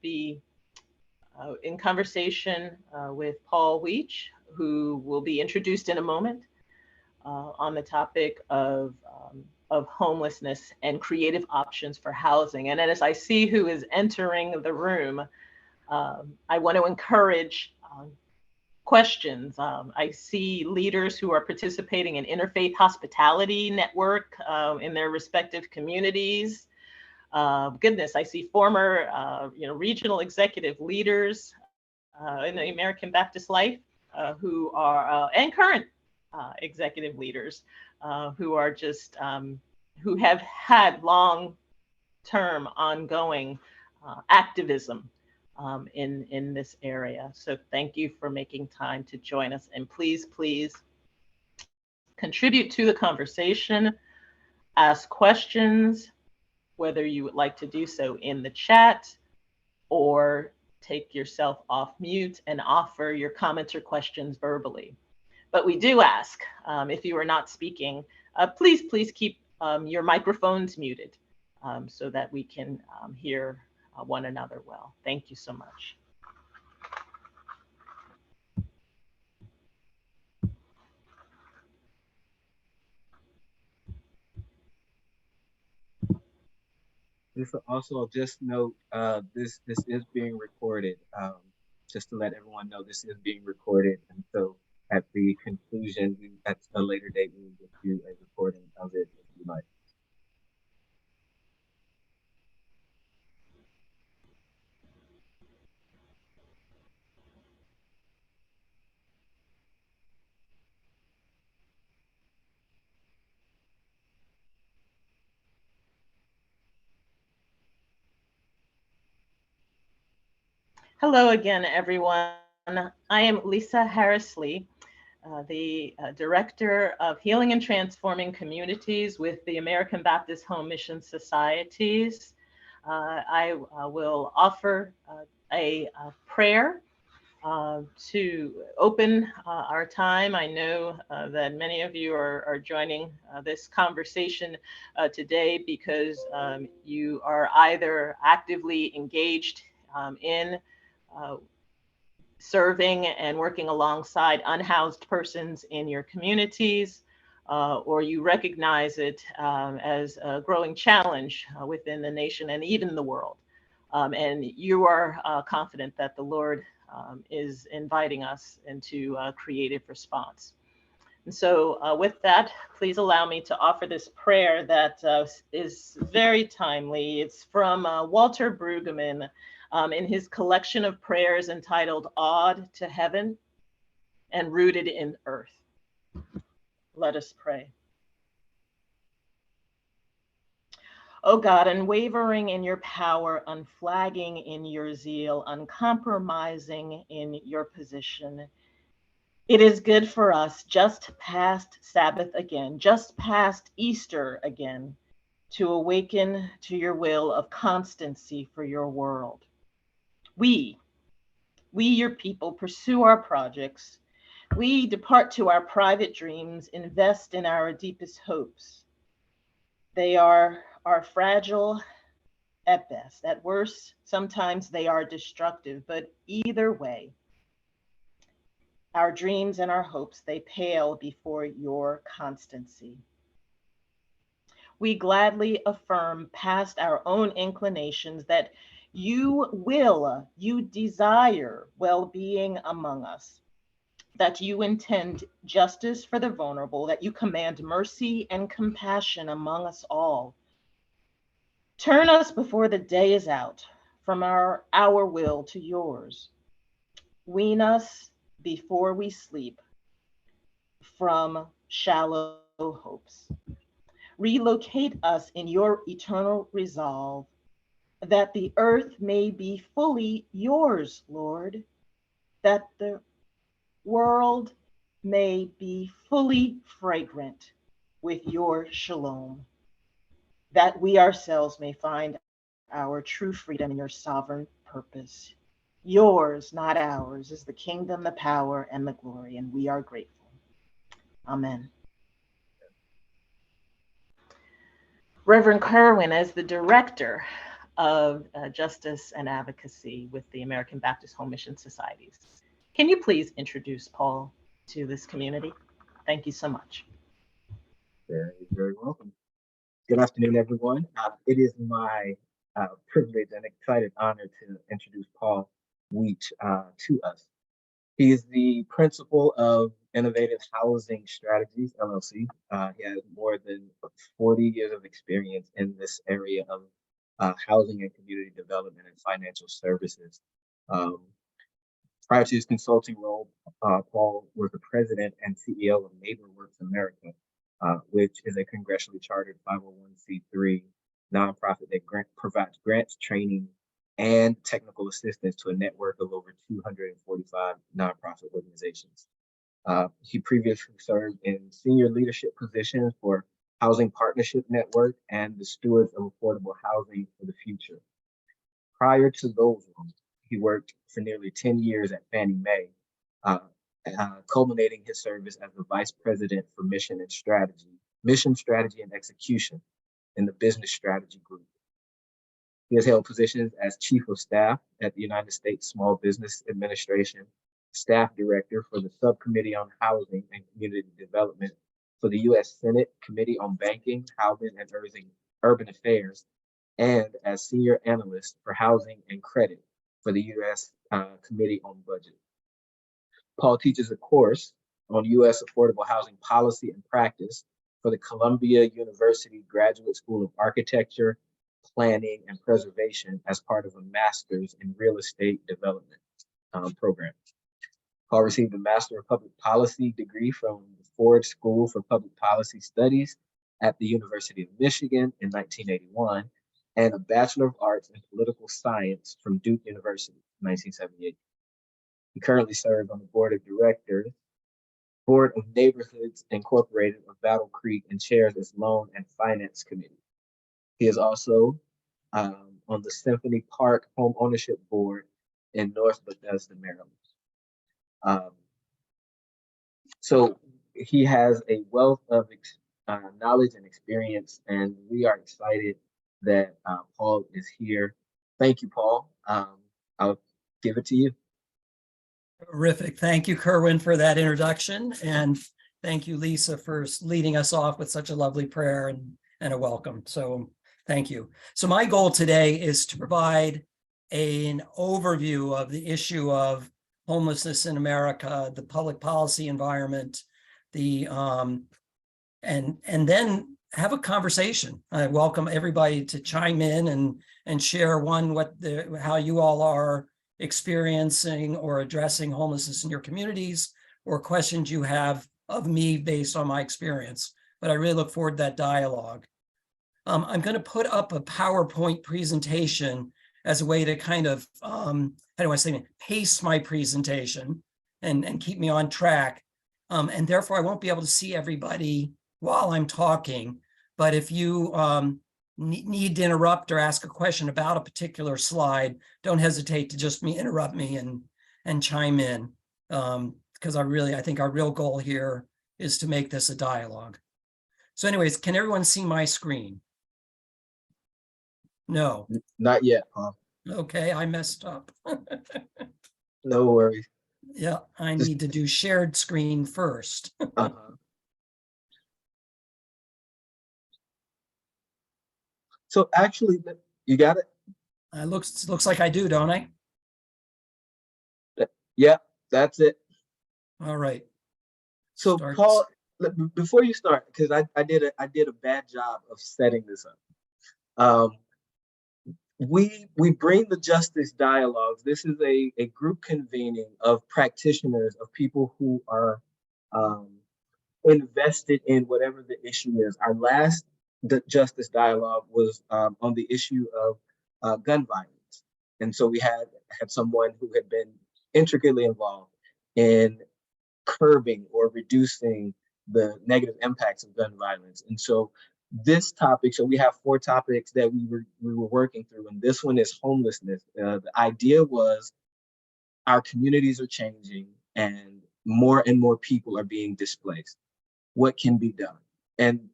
be in conversation with Paul Weech, who will be introduced in a moment, on the topic of homelessness and creative options for housing. And as I see who is entering the room, I want to encourage questions. I see leaders who are participating in interfaith hospitality network in their respective communities. Goodness, I see former regional executive leaders in the American Baptist Life who are, and current executive leaders who are just, who have had long-term ongoing activism in this area. So thank you for making time to join us. And please contribute to the conversation, ask questions, whether you would like to do so in the chat or take yourself off mute and offer your comments or questions verbally. But we do ask, if you are not speaking, please keep your microphones muted so that we can hear one another well. Thank you so much. Lisa, also just note this is being recorded. Just to let everyone know, this is being recorded, and so at the conclusion, at a later date, we will get you a recording of it if you like. Hello again, everyone. I am Lisa Harris-Lee, the Director of Healing and Transforming Communities with the American Baptist Home Mission Societies. I will offer a prayer to open our time. I know that many of you are joining this conversation today because you are either actively engaged in serving and working alongside unhoused persons in your communities, or you recognize it as a growing challenge within the nation and even the world. And you are confident that the Lord is inviting us into a creative response. And so with that, please allow me to offer this prayer that is very timely. It's from Walter Brueggemann in his collection of prayers entitled Awed to Heaven and Rooted in Earth. Let us pray. O God, unwavering in your power, unflagging in your zeal, uncompromising in your position, it is good for us just past Sabbath again, just past Easter again, to awaken to your will of constancy for your world. We, your people, pursue our projects. We depart to our private dreams, invest in our deepest hopes. They are fragile at best. At worst, sometimes they are destructive, but either way, our dreams and our hopes, they pale before your constancy. We gladly affirm past our own inclinations that you desire well-being among us, that you intend justice for the vulnerable, that you command mercy and compassion among us all. Turn us before the day is out from our will to yours. Wean us before we sleep from shallow hopes. Relocate us in your eternal resolve, that the earth may be fully yours, Lord, that the world may be fully fragrant with your shalom, that we ourselves may find our true freedom in your sovereign purpose. Yours, not ours, is the kingdom, the power, and the glory, and we are grateful. Amen. Reverend Kerwin, as the director of Justice and Advocacy with the American Baptist Home Mission Societies. Can you please introduce Paul to this community? Thank you so much. Very, very welcome. Good afternoon, everyone. It is my privilege and excited honor to introduce Paul Weech to us. He is the principal of Innovative Housing Strategies, LLC. He has more than 40 years of experience in this area of housing and community development and financial services. Prior to his consulting role, Paul was the president and CEO of NeighborWorks America, which is a congressionally chartered 501c3 nonprofit that provides grants, training, and technical assistance to a network of over 245 nonprofit organizations. He previously served in senior leadership positions for Housing Partnership Network and the Stewards of Affordable Housing for the Future. Prior to those roles, he worked for nearly 10 years at Fannie Mae, culminating his service as the Vice President for Mission Strategy and Execution in the Business Strategy Group. He has held positions as Chief of Staff at the United States Small Business Administration, Staff Director for the Subcommittee on Housing and Community Development for the U.S. Senate Committee on Banking, Housing, and Urban Affairs, and as Senior Analyst for Housing and Credit for the U.S. Committee on Budget. Paul teaches a course on U.S. affordable housing policy and practice for the Columbia University Graduate School of Architecture, Planning, and Preservation as part of a master's in real estate development program. Paul received a Master of Public Policy degree from the Ford School for Public Policy Studies at the University of Michigan in 1981, and a Bachelor of Arts in Political Science from Duke University in 1978. He currently serves on the Board of Neighborhoods Incorporated of Battle Creek and chairs its Loan and Finance Committee. He is also on the Symphony Park Home Ownership Board in North Bethesda, Maryland. So he has a wealth of knowledge and experience, and we are excited that Paul is here. Thank you, Paul. I'll give it to you. Terrific. Thank you, Kerwin, for that introduction. And thank you, Lisa, for leading us off with such a lovely prayer and a welcome. So thank you. So my goal today is to provide an overview of the issue of homelessness in America, the public policy environment, and then have a conversation. I welcome everybody to chime in and share how you all are experiencing or addressing homelessness in your communities, or questions you have of me based on my experience. But I really look forward to that dialogue. I'm going to put up a PowerPoint presentation as a way to kind of, pace my presentation and keep me on track. And therefore, I won't be able to see everybody while I'm talking. But if you need to interrupt or ask a question about a particular slide, don't hesitate to just interrupt me and chime in, because I think our real goal here is to make this a dialogue. So anyways, can everyone see my screen? No. Not yet, Paul. Okay, I messed up. No worries. Yeah, I need to do shared screen first. So actually, you got it? Looks like I do, don't I? Yeah, that's it. All right. So Paul, before you start, because I did a bad job of setting this up. We bring the Justice Dialogues. This is a group convening of practitioners, of people who are invested in whatever the issue is. Our last Justice Dialogue was on the issue of gun violence. And so we had someone who had been intricately involved in curbing or reducing the negative impacts of gun violence. And so this topic, so we have 4 topics that we were working through, and this one is homelessness. The idea was our communities are changing and more people are being displaced. What can be done? And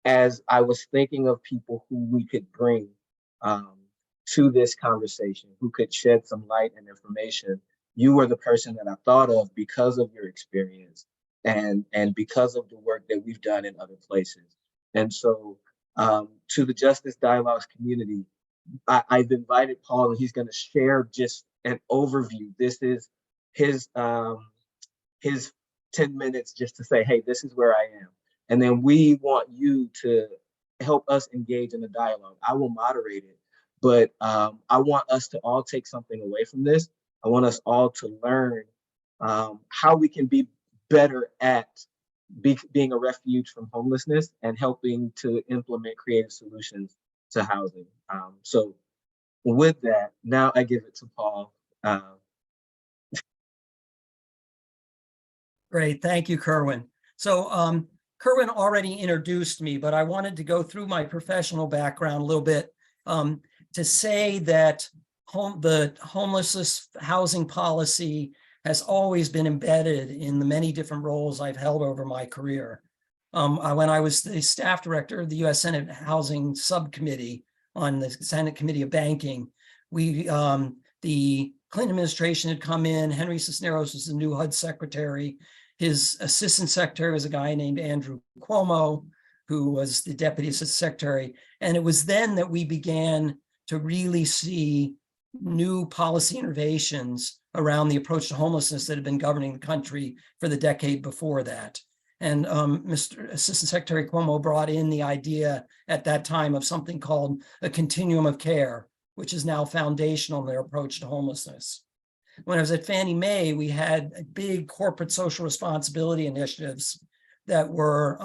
as I was thinking of people who we could bring, to this conversation, who could shed some light and information, you were the person that I thought of because of your experience and because of the work that we've done in other places. And so to the Justice Dialogues community, I've invited Paul, and he's going to share just an overview. This is his 10 minutes just to say, hey, this is where I am. And then we want you to help us engage in a dialogue. I will moderate it, but I want us to all take something away from this. I want us all to learn how we can be better at being a refuge from homelessness and helping to implement creative solutions to housing. So with that, now I give it to Paul. Great, thank you, Kerwin. So Kerwin already introduced me, but I wanted to go through my professional background a little bit to say that the homelessness housing policy has always been embedded in the many different roles I've held over my career. When I was the staff director of the U.S. Senate Housing Subcommittee on the Senate Committee of Banking, the Clinton administration had come in. Henry Cisneros was the new HUD secretary. His assistant secretary was a guy named Andrew Cuomo, who was the deputy assistant secretary. And it was then that we began to really see new policy innovations around the approach to homelessness that had been governing the country for the decade before that. And Mr. Assistant Secretary Cuomo brought in the idea at that time of something called a continuum of care, which is now foundational in their approach to homelessness. When I was at Fannie Mae, we had big corporate social responsibility initiatives that were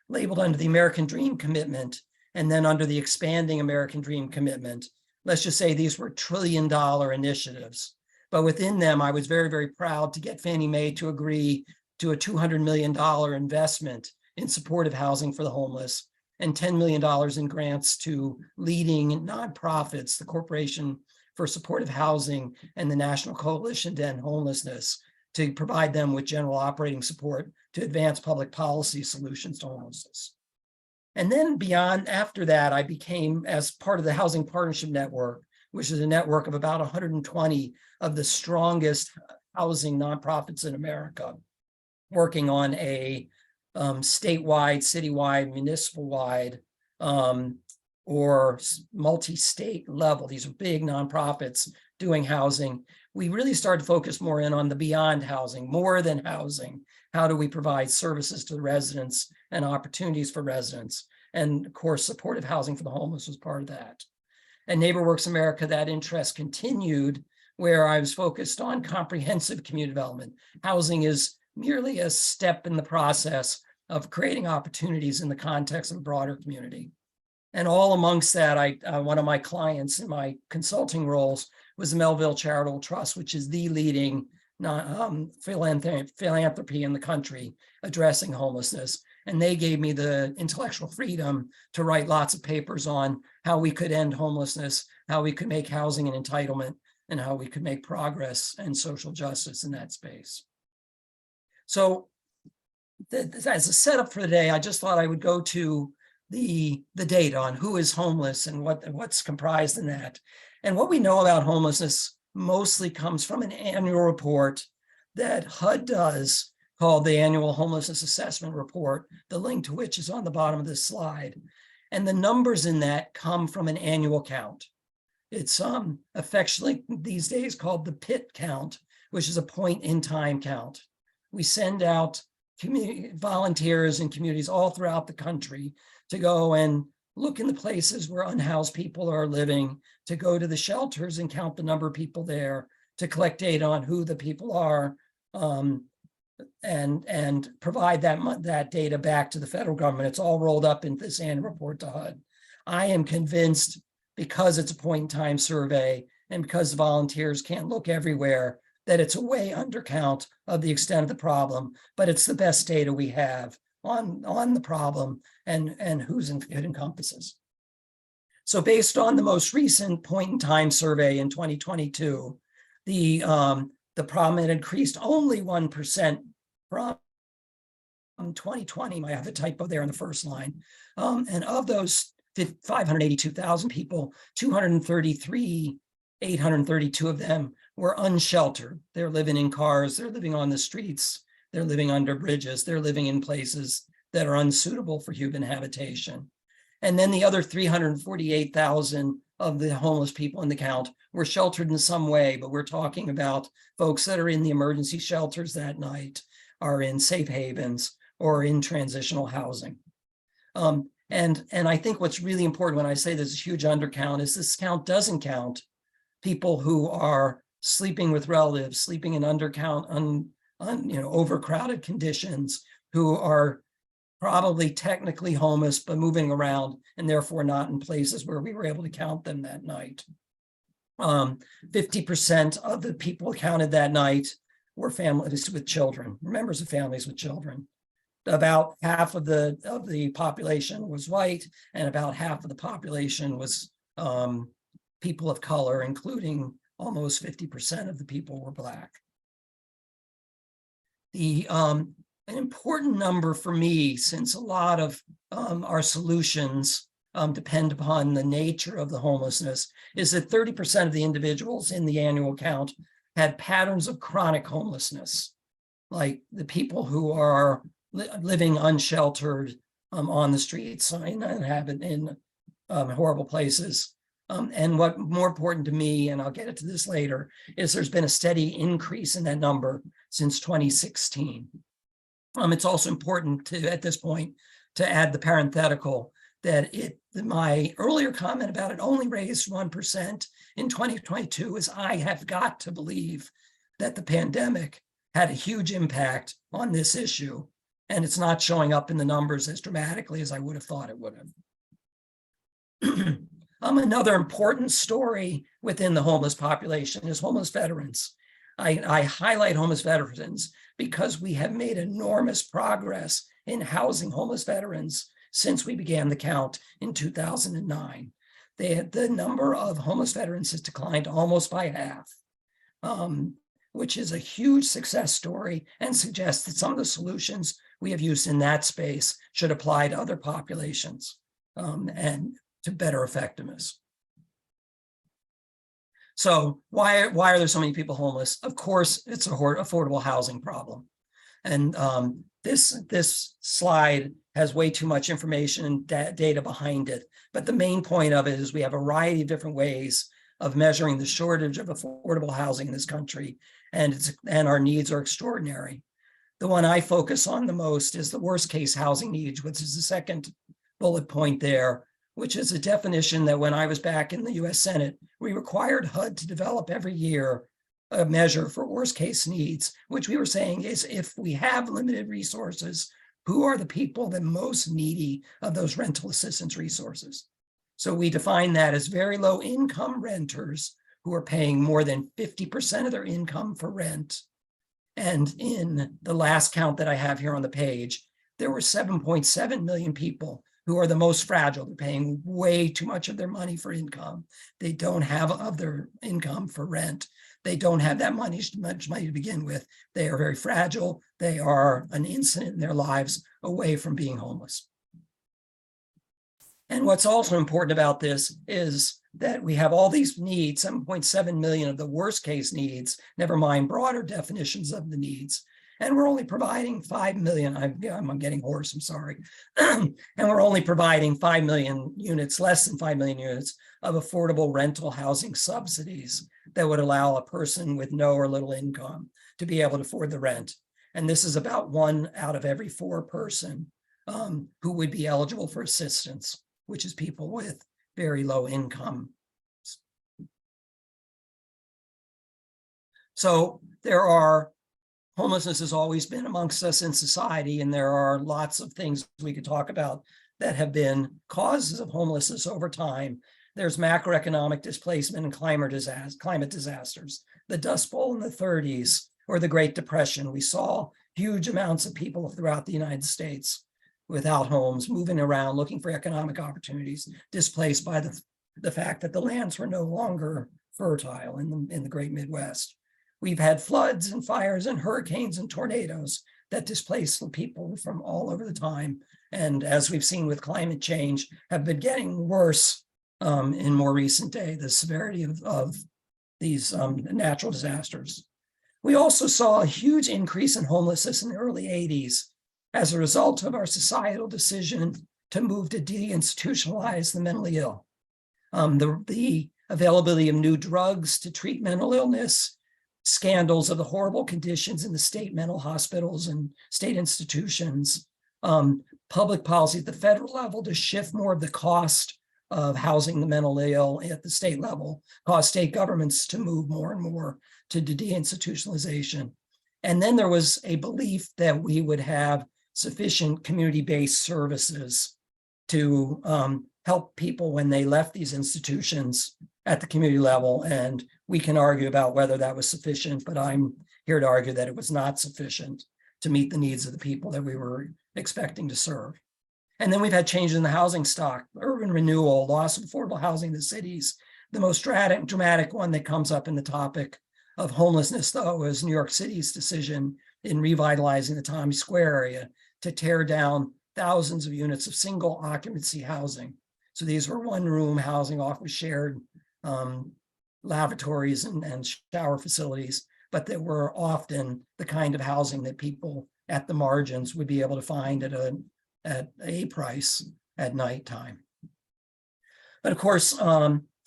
labeled under the American Dream Commitment and then under the Expanding American Dream Commitment. Let's just say these were trillion-dollar initiatives. But within them, I was very, very proud to get Fannie Mae to agree to a $200 million investment in supportive housing for the homeless and $10 million in grants to leading nonprofits, the Corporation for Supportive Housing and the National Coalition to End Homelessness, to provide them with general operating support to advance public policy solutions to homelessness. And then beyond, after that, I became, as part of the Housing Partnership Network, which is a network of about 120 of the strongest housing nonprofits in America, working on a statewide, citywide, municipal-wide, or multi-state level. These are big nonprofits doing housing. We really started to focus more in on the beyond housing, more than housing. How do we provide services to the residents and opportunities for residents? And of course, supportive housing for the homeless was part of that. At NeighborWorks America, that interest continued, where I was focused on comprehensive community development. Housing is merely a step in the process of creating opportunities in the context of a broader community. And all amongst that, one of my clients in my consulting roles was the Melville Charitable Trust, which is the leading philanthropy in the country addressing homelessness. And they gave me the intellectual freedom to write lots of papers on how we could end homelessness, how we could make housing an entitlement, and how we could make progress and social justice in that space. So as a setup for today, I just thought I would go to the data on who is homeless and what's comprised in that. And what we know about homelessness mostly comes from an annual report that HUD does called the Annual Homelessness Assessment Report, the link to which is on the bottom of this slide. And the numbers in that come from an annual count. It's affectionately these days called the PIT count, which is a point in time count. We send out community volunteers in communities all throughout the country to go and look in the places where unhoused people are living, to go to the shelters and count the number of people there, to collect data on who the people are, and provide that data back to the federal government. It's all rolled up in this annual report to HUD. I am convinced, because it's a point in time survey and because volunteers can't look everywhere, that it's a way undercount of the extent of the problem, but it's the best data we have on the problem and who's it encompasses. So based on the most recent point in time survey in 2022, the problem had increased only 1% from 2020. I have a typo there in the first line. And of those 582,000 people, 832 of them were unsheltered. They're living in cars, they're living on the streets, they're living under bridges, they're living in places that are unsuitable for human habitation. And then the other 348,000 of the homeless people in the count were sheltered in some way, but we're talking about folks that are in the emergency shelters that night, are in safe havens, or in transitional housing. And I think what's really important when I say there's a huge undercount is this count doesn't count people who are sleeping with relatives, sleeping in overcrowded conditions, who are probably technically homeless, but moving around and therefore not in places where we were able to count them that night. 50% of the people counted that night were families with children, members of families with children. About half of the population was white, and about half of the population was people of color, including almost 50% of the people were Black. An important number for me, since a lot of our solutions depend upon the nature of the homelessness, is that 30% of the individuals in the annual count had patterns of chronic homelessness, like the people who are living unsheltered on the streets in horrible places. And what more important to me, and I'll get to this later, is there's been a steady increase in that number since 2016. It's also important to, at this point, to add the parenthetical that my earlier comment about it only raised 1% in 2022 is I have got to believe that the pandemic had a huge impact on this issue, and it's not showing up in the numbers as dramatically as I would have thought it would have. Another important story within the homeless population is homeless veterans. I highlight homeless veterans because we have made enormous progress in housing homeless veterans since we began the count in 2009. The number of homeless veterans has declined almost by half, which is a huge success story and suggests that some of the solutions we have used in that space should apply to other populations and to better effectiveness. So why are there so many people homeless? Of course, it's an affordable housing problem. And this slide has way too much information and data behind it. But the main point of it is we have a variety of different ways of measuring the shortage of affordable housing in this country, and our needs are extraordinary. The one I focus on the most is the worst case housing needs, which is the second bullet point there, which is a definition that when I was back in the US Senate, we required HUD to develop every year a measure for worst case needs, which we were saying is if we have limited resources, who are the people that most needy of those rental assistance resources? So we define that as very low income renters who are paying more than 50% of their income for rent. And in the last count that I have here on the page, there were 7.7 million people who are the most fragile. They're paying way too much of their money for income. They don't have of their income for rent. They don't have that much money to begin with. They are very fragile. They are an incident in their lives away from being homeless. And what's also important about this is that we have all these needs, 7.7 million of the worst case needs, never mind broader definitions of the needs. And we're only providing 5 million, I'm getting hoarse, I'm sorry. And we're only providing 5 million units, less than 5 million units of affordable rental housing subsidies that would allow a person with no or little income to be able to afford the rent. And this is about 1 out of every 4 person who would be eligible for assistance, which is people with very low income. So homelessness has always been amongst us in society, and there are lots of things we could talk about that have been causes of homelessness over time. There's macroeconomic displacement and climate disasters, the Dust Bowl in the 30s, or the Great Depression. We saw huge amounts of people throughout the United States without homes, moving around, looking for economic opportunities, displaced by the fact that the lands were no longer fertile in the Great Midwest. We've had floods and fires and hurricanes and tornadoes that displaced people from all over the time. and as we've seen with climate change, have been getting worse in more recent day, the severity of these natural disasters. We also saw a huge increase in homelessness in the early 80s as a result of our societal decision to move to deinstitutionalize the mentally ill. The availability of new drugs to treat mental illness, scandals of the horrible conditions in the state mental hospitals and state institutions, public policy at the federal level to shift more of the cost of housing the mentally ill at the state level, caused state governments to move more and more to deinstitutionalization. And then there was a belief that we would have sufficient community-based services to help people when they left these institutions at the community level. And we can argue about whether that was sufficient, but I'm here to argue that it was not sufficient to meet the needs of the people that we were expecting to serve. And then we've had changes in the housing stock, urban renewal, loss of affordable housing in the cities. The most dramatic one that comes up in the topic of homelessness, though, is New York City's decision in revitalizing the Times Square area to tear down thousands of units of single occupancy housing. So these were one-room housing off with shared lavatories and shower facilities, but that were often the kind of housing that people at the margins would be able to find at a price at nighttime. But of course,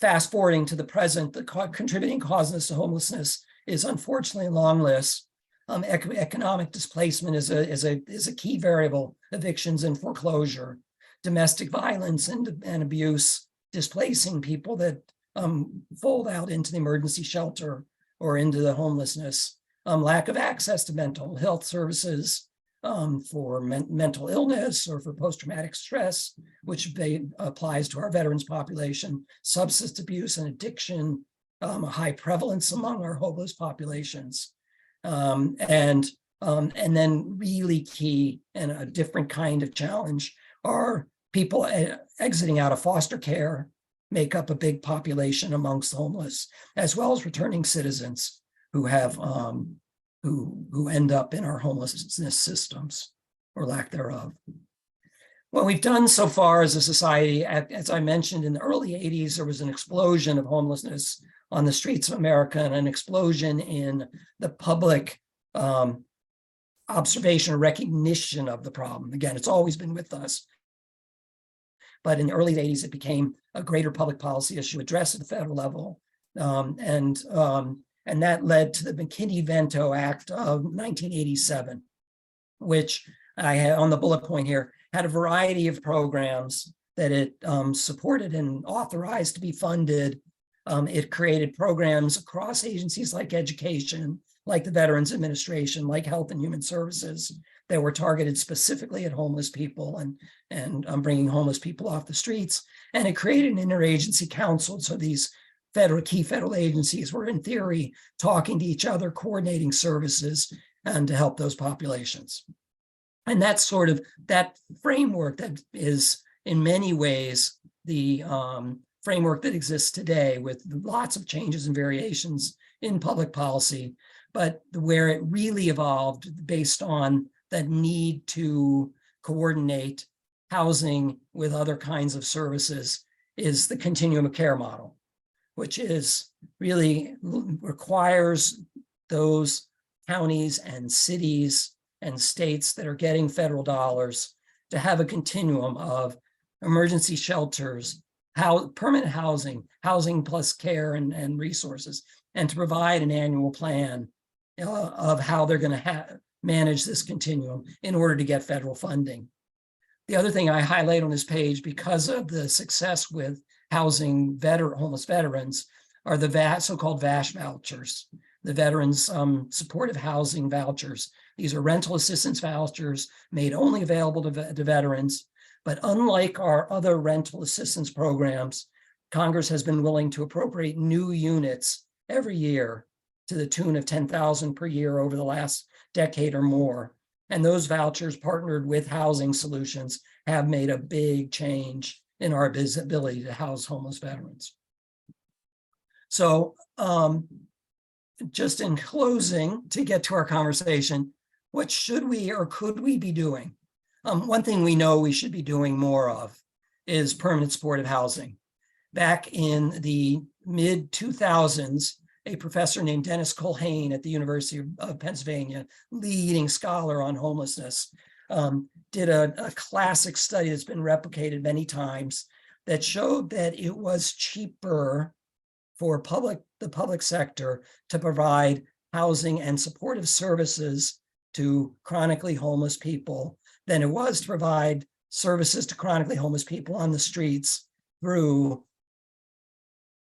fast forwarding to the present, the contributing causes to homelessness is unfortunately a long list. Economic displacement is a key variable. Evictions and foreclosure, domestic violence and abuse, displacing people that fold out into the emergency shelter or into the homelessness, lack of access to mental health services for mental illness or for post-traumatic stress, which applies to our veterans population, substance abuse and addiction, a high prevalence among our homeless populations. And then really key and a different kind of challenge are people exiting out of foster care make up a big population amongst homeless, as well as returning citizens who have who end up in our homelessness systems or lack thereof. What we've done so far as a society, as I mentioned, in the early 80s, there was an explosion of homelessness on the streets of America and an explosion in the public observation or recognition of the problem. Again, it's always been with us. But in the early 80s, it became a greater public policy issue addressed at the federal level. And that led to the McKinney-Vento Act of 1987, which I had on the bullet point here, had a variety of programs that it supported and authorized to be funded. It created programs across agencies like education, like the Veterans Administration, like Health and Human Services, that were targeted specifically at homeless people and bringing homeless people off the streets. And it created an interagency council. So these key federal agencies were, in theory, talking to each other, coordinating services, and to help those populations. And that's sort of that framework that is, in many ways, the framework that exists today, with lots of changes and variations in public policy, but where it really evolved based on the need to coordinate housing with other kinds of services is the continuum of care model, which is really requires those counties and cities and states that are getting federal dollars to have a continuum of emergency shelters, permanent housing plus care and resources, and to provide an annual plan of how they're going to manage this continuum in order to get federal funding. The other thing I highlight on this page, because of the success with housing homeless veterans, are the so-called VASH vouchers, the Veterans Supportive Housing Vouchers. These are rental assistance vouchers made only available to veterans. But unlike our other rental assistance programs, Congress has been willing to appropriate new units every year to the tune of 10,000 per year over the last decade or more. And those vouchers, partnered with housing solutions, have made a big change in our ability to house homeless veterans. So just in closing, to get to our conversation, what should we or could we be doing? One thing we know we should be doing more of is permanent supportive housing. Back in the mid-2000s, a professor named Dennis Culhane at the University of Pennsylvania, leading scholar on homelessness, did a classic study that's been replicated many times that showed that it was cheaper for the public sector to provide housing and supportive services to chronically homeless people than it was to provide services to chronically homeless people on the streets through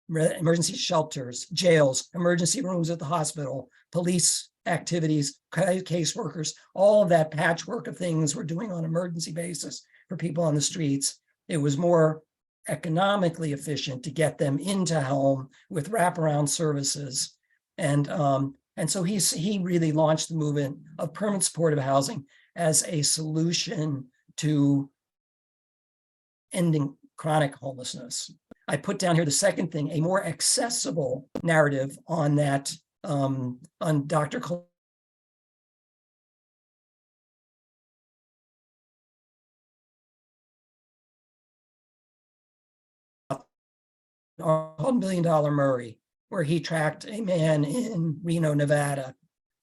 emergency shelters, jails, emergency rooms at the hospital, police activities, caseworkers, all of that patchwork of things we're doing on an emergency basis for people on the streets. It was more economically efficient to get them into home with wraparound services. And so he really launched the movement of permanent supportive housing as a solution to ending chronic homelessness. I put down here the second thing, a more accessible narrative on that, on Dr. $1 million Murray, where he tracked a man in Reno, Nevada,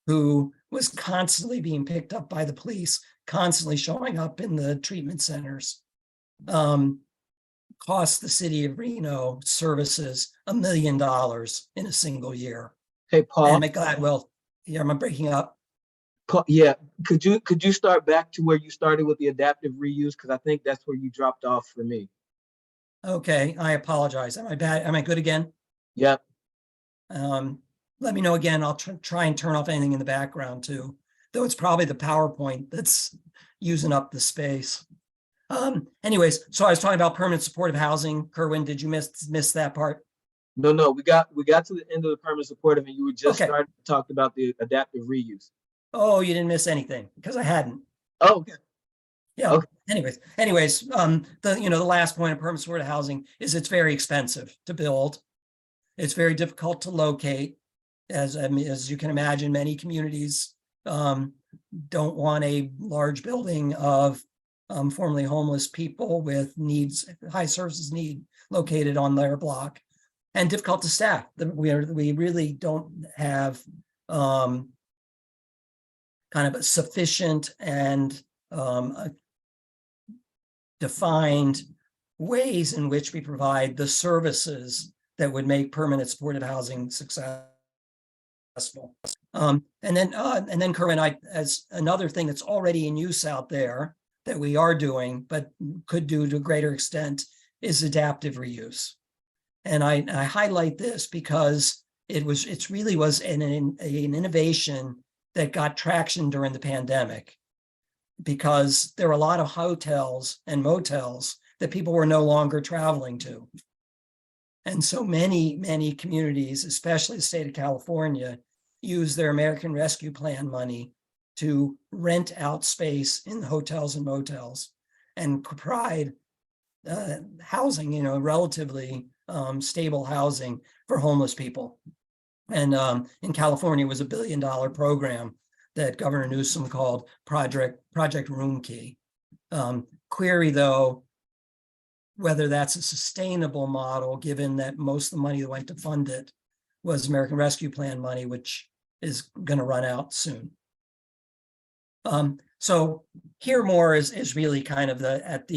who was constantly being picked up by the police, constantly showing up in the treatment centers. Cost the city of Reno services $1 million in a single year. Hey, Paul. And Gladwell, yeah, am I breaking up? Paul, yeah, could you start back to where you started with the adaptive reuse? Because I think that's where you dropped off for me. Okay, I apologize. Am I bad? Am I good again? Yep. Let me know again. I'll try and turn off anything in the background too, though it's probably the PowerPoint that's using up the space. Anyways, so I was talking about permanent supportive housing. Kerwin, did you miss that part? No, we got to the end of the permanent supportive, and you were just starting to talk about the adaptive reuse. Oh, you didn't miss anything because I hadn't. Oh, okay. Yeah. Okay. Anyways, the last point of permanent supportive housing is it's very expensive to build. It's very difficult to locate. As you can imagine, many communities don't want a large building of formerly homeless people with needs, high services need located on their block, and difficult to staff. We really don't have kind of a sufficient and defined ways in which we provide the services that would make permanent supportive housing successful. And then Kerwin, as another thing that's already in use out there that we are doing, but could do to a greater extent, is adaptive reuse. And I highlight this because it really was an innovation that got traction during the pandemic, because there were a lot of hotels and motels that people were no longer traveling to. And so many communities, especially the state of California, use their American Rescue Plan money to rent out space in hotels and motels and provide housing, relatively stable housing for homeless people. And in California, it was $1 billion program that Governor Newsom called Project Room Key. Query, though, whether that's a sustainable model, given that most of the money that went to fund it was American Rescue Plan money, which is going to run out soon. So here more is really kind of at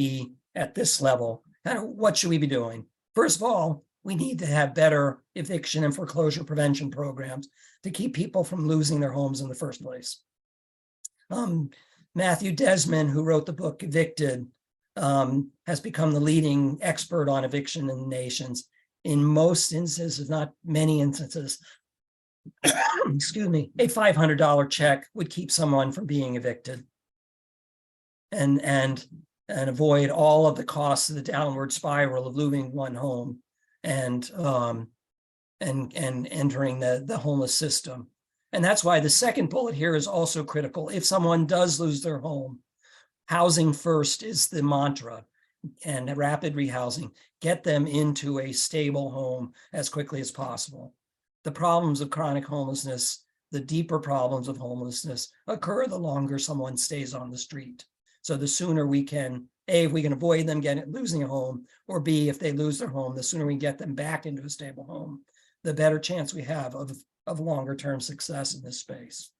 this level, kind of what should we be doing? First of all, we need to have better eviction and foreclosure prevention programs to keep people from losing their homes in the first place. Matthew Desmond, who wrote the book Evicted, has become the leading expert on eviction in the nations. In most instances, if not many instances, excuse me, a $500 check would keep someone from being evicted and avoid all of the costs of the downward spiral of losing one home and entering the homeless system. And that's why the second bullet here is also critical. If someone does lose their home, housing first is the mantra, and rapid rehousing. Get them into a stable home as quickly as possible. The problems of chronic homelessness, the deeper problems of homelessness, occur the longer someone stays on the street. So the sooner we can, A, if we can avoid them losing a home, or B, if they lose their home, the sooner we get them back into a stable home, the better chance we have of longer term success in this space.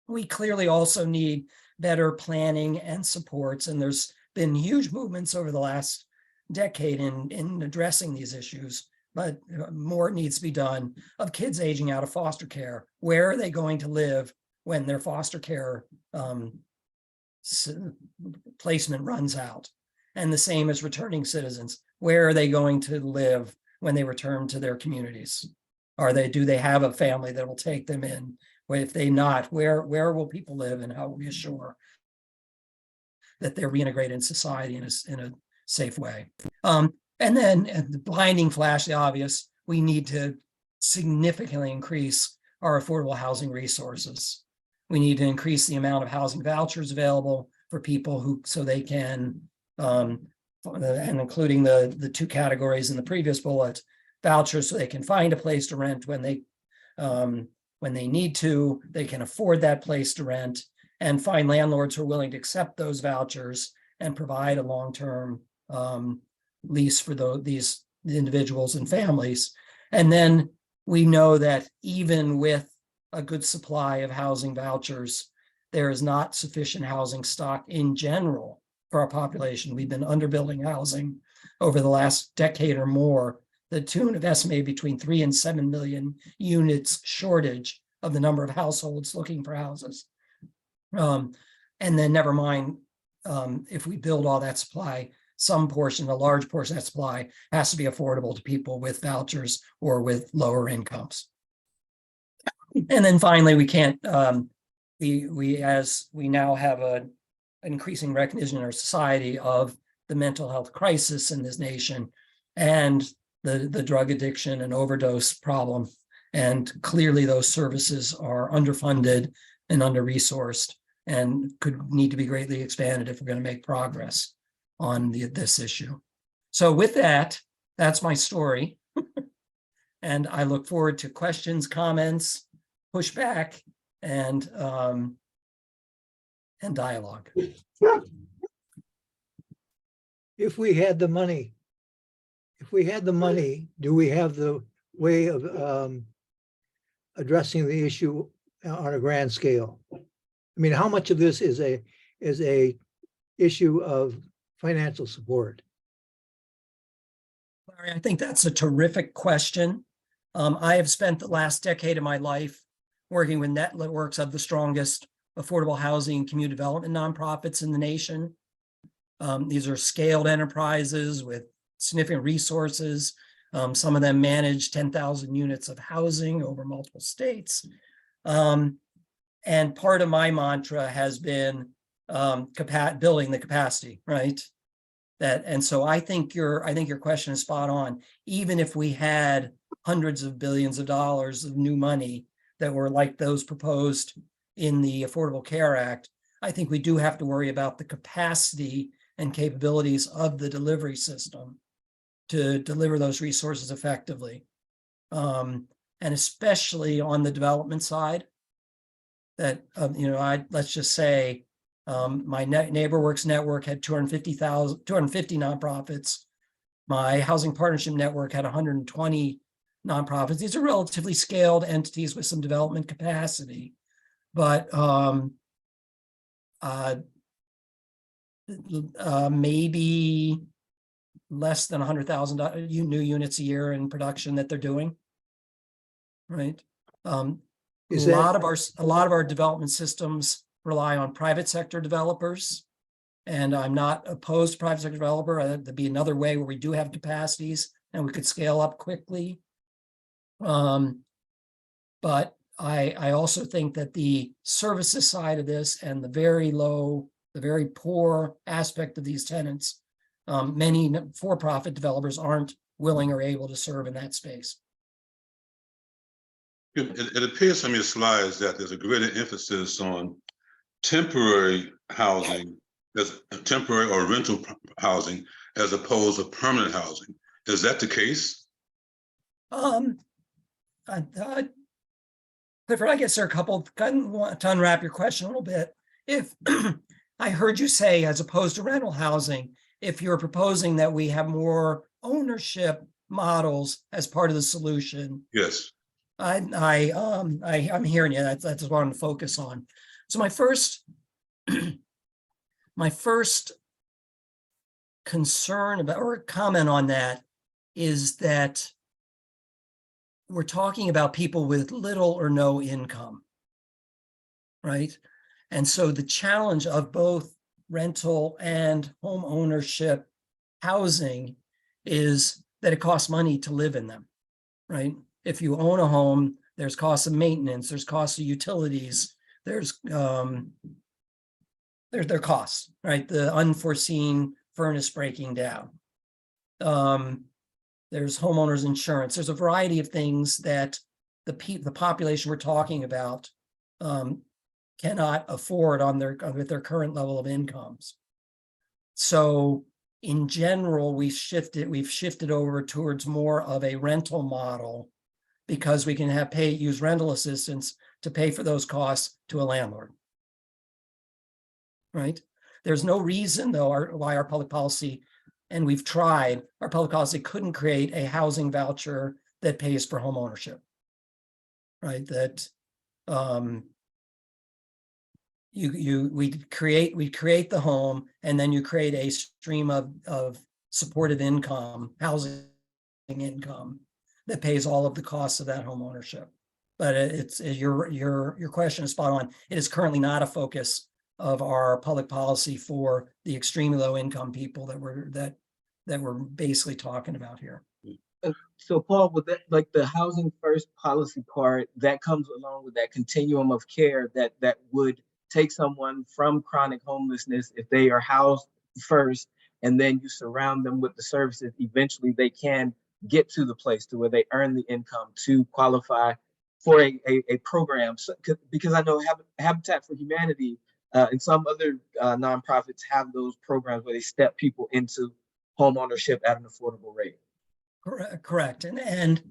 We clearly also need better planning and supports, and there's been huge movements over the last decade in addressing these issues, but more needs to be done of kids aging out of foster care. Where are they going to live when their foster care placement runs out? And the same as returning citizens. Where are they going to live when they return to their communities? Do they have a family that will take them in? Well, if they not, where will people live, and how will we assure that they're reintegrated in society in a safe way? And then the blinding flash, the obvious, we need to significantly increase our affordable housing resources. We need to increase the amount of housing vouchers available for people so they can, and including the two categories in the previous bullet, vouchers so they can find a place to rent when they need to, they can afford that place to rent, and find landlords who are willing to accept those vouchers and provide a long-term lease for these individuals and families. And then we know that even with a good supply of housing vouchers, there is not sufficient housing stock in general for our population. We've been underbuilding housing over the last decade or more, the tune of estimated between 3 and 7 million units shortage of the number of households looking for houses. And then never mind, if we build all that supply, some portion, a large portion of that supply has to be affordable to people with vouchers or with lower incomes. And then finally, we can't, as we now have an increasing recognition in our society of the mental health crisis in this nation and the drug addiction and overdose problem. And clearly those services are underfunded and under-resourced and could need to be greatly expanded if we're going to make progress on this issue. So with that, that's my story. And I look forward to questions, comments, pushback, and dialogue. If we had the money, do we have the way of addressing the issue on a grand scale? I mean, how much of this is a issue of financial support? Larry, I think that's a terrific question. I have spent the last decade of my life working with networks of the strongest affordable housing community development nonprofits in the nation. These are scaled enterprises with significant resources. Some of them manage 10,000 units of housing over multiple states. And part of my mantra has been building the capacity, right? And so I think your question is spot on. Even if we had hundreds of billions of dollars of new money that were like those proposed in the Affordable Care Act, I think we do have to worry about the capacity and capabilities of the delivery system to deliver those resources effectively. And especially on the development side, that, let's just say my NeighborWorks network had 250 nonprofits. My housing partnership network had 120 nonprofits. These are relatively scaled entities with some development capacity, but maybe less than 100,000 new units a year in production that they're doing, right? A lot of our development systems rely on private sector developers, and I'm not opposed to private sector developer. That'd be another way where we do have capacities and we could scale up quickly. But I also think that the services side of this and the very poor aspect of these tenants, many for-profit developers aren't willing or able to serve in that space. It appears from your slides that there's a greater emphasis on temporary housing, as temporary or rental housing, as opposed to permanent housing. Is that the case? Clifford, I guess there are a couple, to unwrap your question a little bit. If I heard you say, as opposed to rental housing, if you're proposing that we have more ownership models as part of the solution, Yes. I'm hearing you. That's what I want to focus on. So my first concern about or comment on that is that we're talking about people with little or no income, right? And so the challenge of both rental and home ownership housing is that it costs money to live in them, right? If you own a home, there's costs of maintenance, there's costs of utilities, there's costs, right? The unforeseen furnace breaking down. There's homeowners insurance. There's a variety of things that the population we're talking about cannot afford with their current level of incomes. So in general, we've shifted over towards more of a rental model because we can use rental assistance to pay for those costs to a landlord. Right? There's no reason though why our public policy, and we've tried, our public policy couldn't create a housing voucher that pays for home ownership. Right? That we create the home, and then you create a stream of supportive income, housing income that pays all of the costs of that home ownership. But your question is spot on. It is currently not a focus of our public policy for the extremely low income people that we're basically talking about here. So Paul, with that, like the housing first policy part, that comes along with that continuum of care that would take someone from chronic homelessness if they are housed first, and then you surround them with the services. Eventually, they can get to the place to where they earn the income to qualify for a program. So, because I know Habitat for Humanity and some other nonprofits have those programs where they step people into home ownership at an affordable rate. Correct. And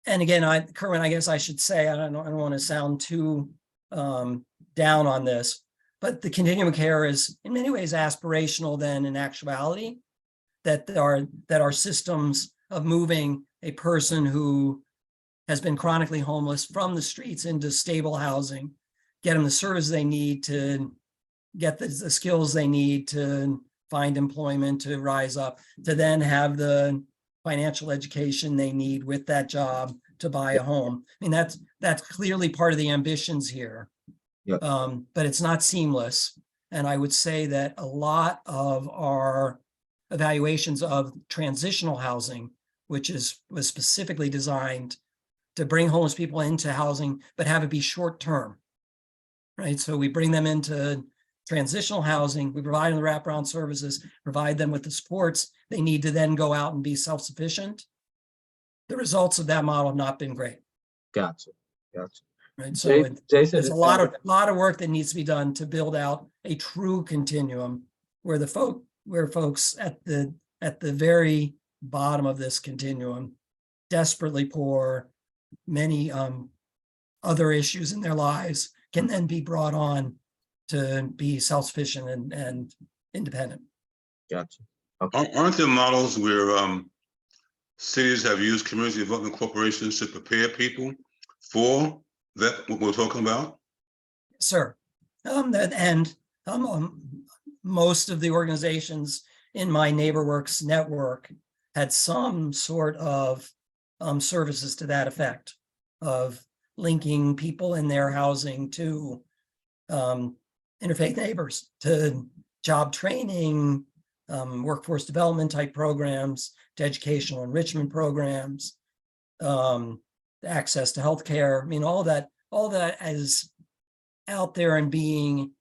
again, Kerwin, I guess I should say, I don't want to sound too down on this, but the continuum of care is in many ways aspirational than in actuality, that our systems of moving a person who has been chronically homeless from the streets into stable housing, get them the services they need to get the skills they need to find employment, to rise up, to then have the financial education they need with that job to buy a home. I mean, that's clearly part of the ambitions here. Yep. But it's not seamless. And I would say that a lot of our evaluations of transitional housing, which was specifically designed to bring homeless people into housing, but have it be short term, right? So we bring them into transitional housing, we provide them the wraparound services, provide them with the supports they need to then go out and be self-sufficient. The results of that model have not been great. Gotcha. Right. So Jason, there's a lot of work that needs to be done to build out a true continuum where folks at the very bottom of this continuum, desperately poor, many other issues in their lives, can then be brought on to be self-sufficient and independent. Gotcha. Okay. Aren't there models where cities have used community development corporations to prepare people for that, what we're talking about? Sir, most of the organizations in my NeighborWorks network had some sort of services to that effect, of linking people in their housing to interfaith neighbors, to job training, workforce development type programs, to educational enrichment programs, access to healthcare. I mean, all that is out there and being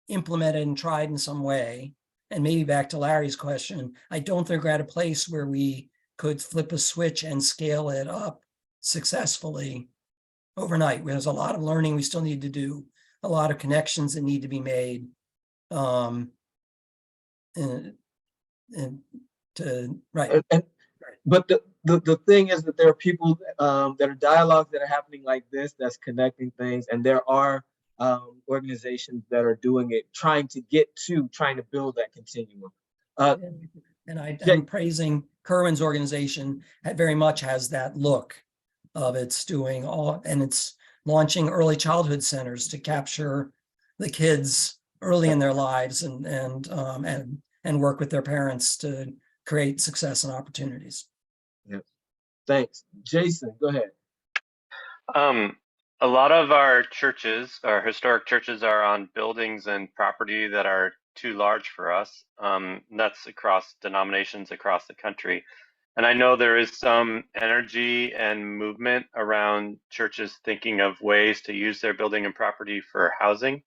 implemented and tried in some way. And maybe back to Larry's question, I don't think we're at a place where we could flip a switch and scale it up successfully overnight. There's a lot of learning we still need to do, a lot of connections that need to be made. But the thing is that there are people that are dialogues that are happening like this, that's connecting things, and there are organizations that are doing it, trying to build that continuum. And I'm praising Kerwin's organization. It very much has that look of it's doing all, and it's launching early childhood centers to capture the kids early in their lives and work with their parents to create success and opportunities. Yeah. Thanks. Jason, go ahead. A lot of our churches, our historic churches, are on buildings and property that are too large for us. That's across denominations across the country. And I know there is some energy and movement around churches thinking of ways to use their building and property for housing.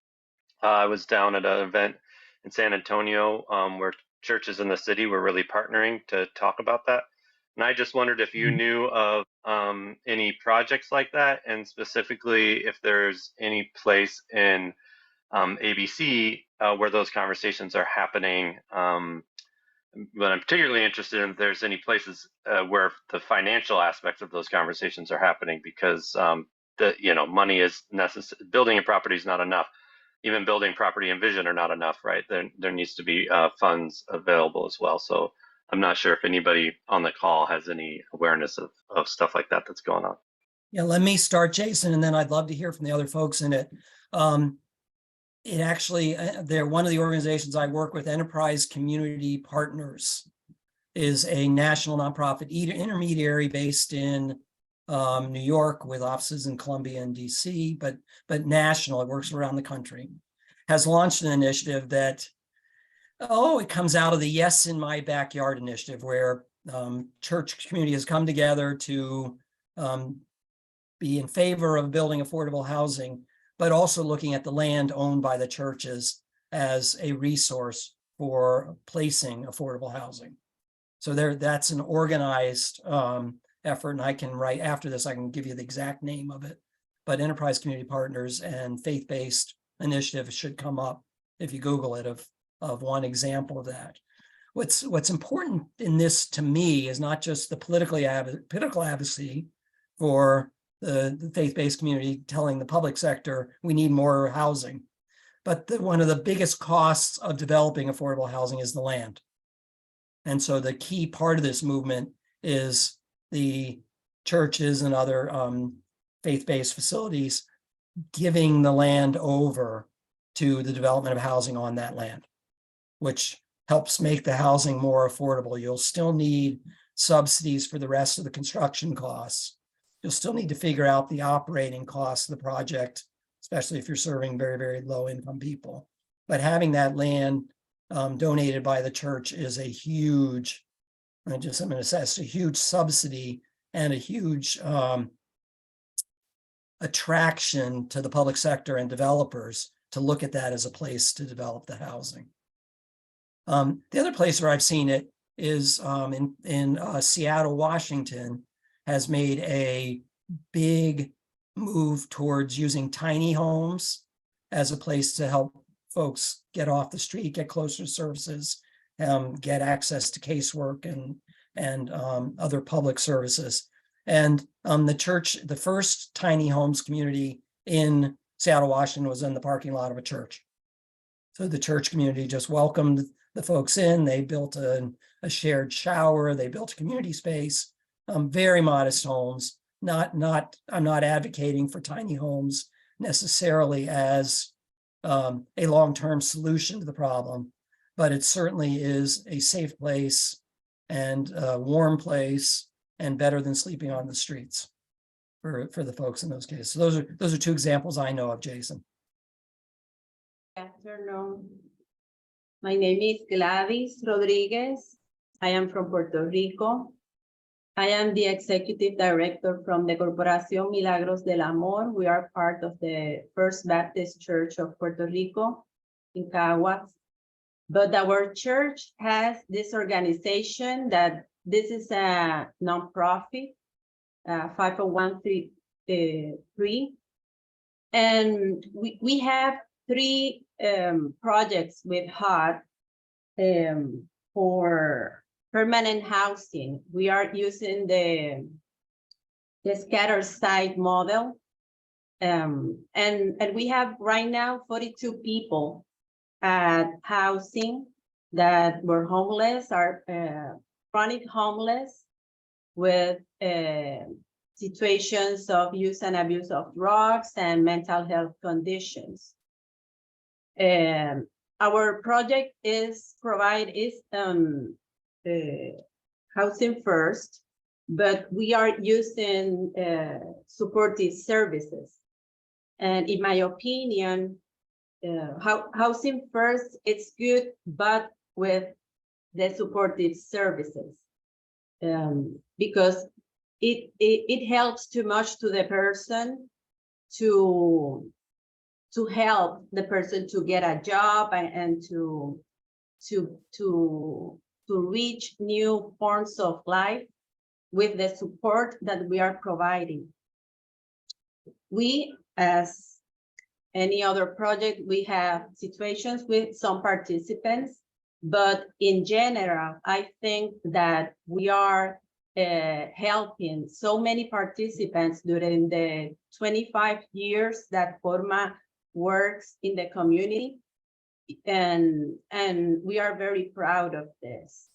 I was down at an event in San Antonio where churches in the city were really partnering to talk about that. And I just wondered if you knew of any projects like that, and specifically if there's any place in ABC where those conversations are happening. But I'm particularly interested in if there's any places where the financial aspects of those conversations are happening, because money is necessary. Building a property is not enough. Even building, property, and vision are not enough, right? There needs to be funds available as well. So I'm not sure if anybody on the call has any awareness of stuff like that that's going on. Yeah, let me start, Jason, and then I'd love to hear from the other folks in it. It actually, they're one of the organizations I work with, Enterprise Community Partners, is a national nonprofit intermediary based in New York with offices in Columbia and DC, but national. It works around the country. Has launched an initiative that, it comes out of the Yes in My Backyard initiative, where church community has come together to be in favor of building affordable housing, but also looking at the land owned by the churches as a resource for placing affordable housing. So that's an organized effort, and I can write after this, I can give you the exact name of it. But Enterprise Community Partners and Faith-Based Initiative should come up if you Google it, of one example of that. What's important in this to me is not just the political advocacy for the faith-based community telling the public sector we need more housing, but one of the biggest costs of developing affordable housing is the land. And so the key part of this movement is the churches and other faith-based facilities giving the land over to the development of housing on that land, which helps make the housing more affordable. You'll still need subsidies for the rest of the construction costs. You'll still need to figure out the operating costs of the project, especially if you're serving very, very low income people. But having that land donated by the church is a huge, I'm going to say it's a huge subsidy and a huge attraction to the public sector and developers to look at that as a place to develop the housing. The other place where I've seen it is in Seattle, Washington, has made a big move towards using tiny homes as a place to help folks get off the street, get closer to services, get access to casework and other public services. And the church, the first tiny homes community in Seattle, Washington, was in the parking lot of a church. So the church community just welcomed the folks in. They built a shared shower. They built a community space. Very modest homes. I'm not advocating for tiny homes necessarily as a long-term solution to the problem, but it certainly is a safe place and a warm place and better than sleeping on the streets for the folks in those cases. So those are two examples I know of, Jason. Good afternoon. My name is Gladys Rodriguez. I am from Puerto Rico. I am the executive director from the Corporación Milagros del Amor. We are part of the First Baptist Church of Puerto Rico in Caguas. But our church has this organization that this is a nonprofit, 501(c)(3), and we have 3 projects with HUD for permanent housing. We are using the scatter site model. And we have right now 42 people at housing that were homeless, are chronic homeless with situations of use and abuse of drugs and mental health conditions. Our project is housing first, but we are using supportive services. And in my opinion, housing first, it's good, but with the supportive services, because it helps too much to the person to help the person to get a job and to reach new forms of life with the support that we are providing. We, as any other project, we have situations with some participants, but in general, I think that we are helping so many participants during the 25 years that Forma works in the community, and we are very proud of this.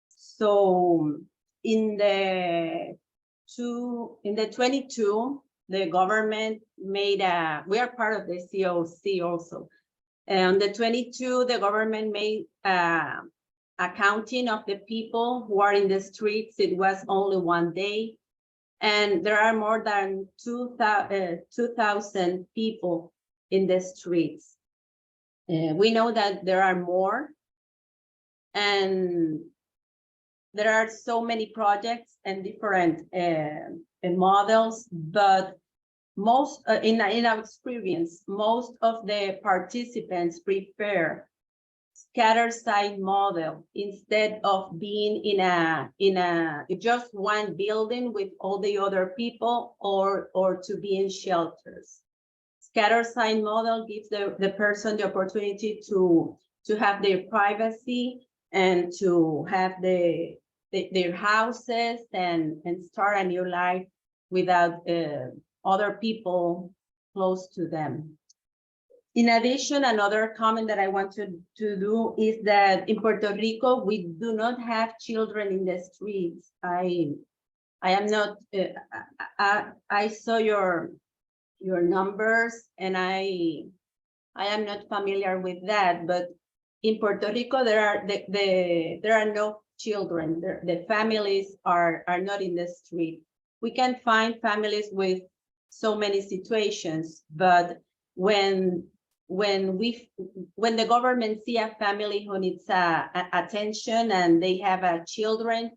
So in the 22, the government made we are part of the COC also. And the 22, the government made a counting of the people who are in the streets. It was only one day. And there are more than 2,000 people in the streets. We know that there are more. And there are so many projects and different models, but most, in our experience, most of the participants prefer scattered site model instead of being in a just one building with all the other people, or to be in shelters. Scattered site model gives the person the opportunity to have their privacy and to have their houses and start a new life without other people close to them. In addition, another comment that I want to do is that in Puerto Rico, we do not have children in the streets. I am not, I saw your numbers, and I am not familiar with that, but in Puerto Rico, there are no children. The families are not in the street. We can find families with so many situations, but when the government see a family who needs attention and they have children,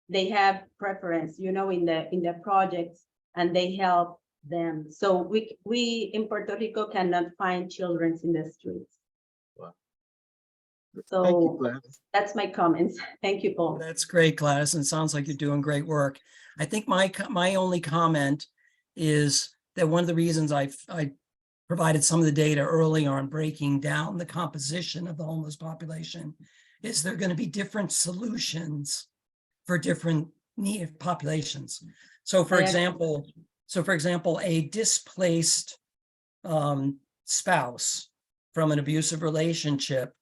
they have preference, in the projects, and they help them. So we in Puerto Rico cannot find children in the streets. Wow. So thank you, Gladys. That's my comments. Thank you, Paul. That's great, Gladys, and it sounds like you're doing great work. I think my only comment is that one of the reasons I provided some of the data early on breaking down the composition of the homeless population is there are going to be different solutions for different need populations. So for example, a displaced spouse from an abusive relationship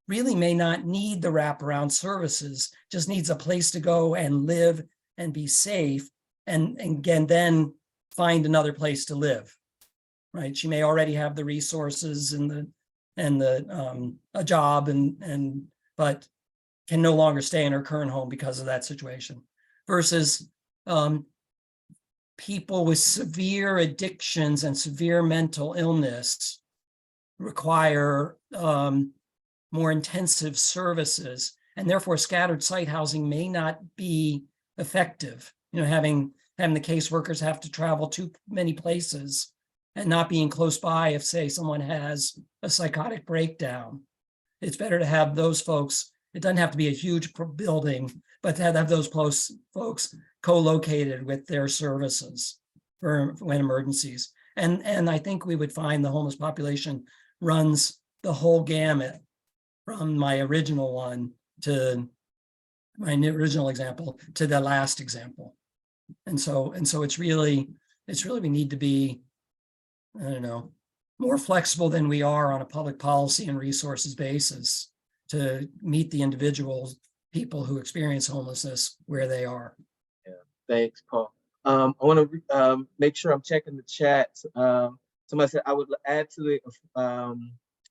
really may not need the wraparound services, just needs a place to go and live and be safe, and again, then find another place to live, right? She may already have the resources and a job, but can no longer stay in her current home because of that situation. Versus people with severe addictions and severe mental illness require more intensive services, and therefore scattered site housing may not be effective. Having the caseworkers have to travel too many places and not being close by if, say, someone has a psychotic breakdown. It's better to have those folks. It doesn't have to be a huge building, but to have those close folks co-located with their services for when emergencies. And I think we would find the homeless population runs the whole gamut from my original one to my original example to the last example. And so it's really we need to be I don't know, more flexible than we are on a public policy and resources basis to meet the individual people who experience homelessness where they are. Yeah, thanks, Paul. I want to make sure I'm checking the chat. Somebody said I would add to the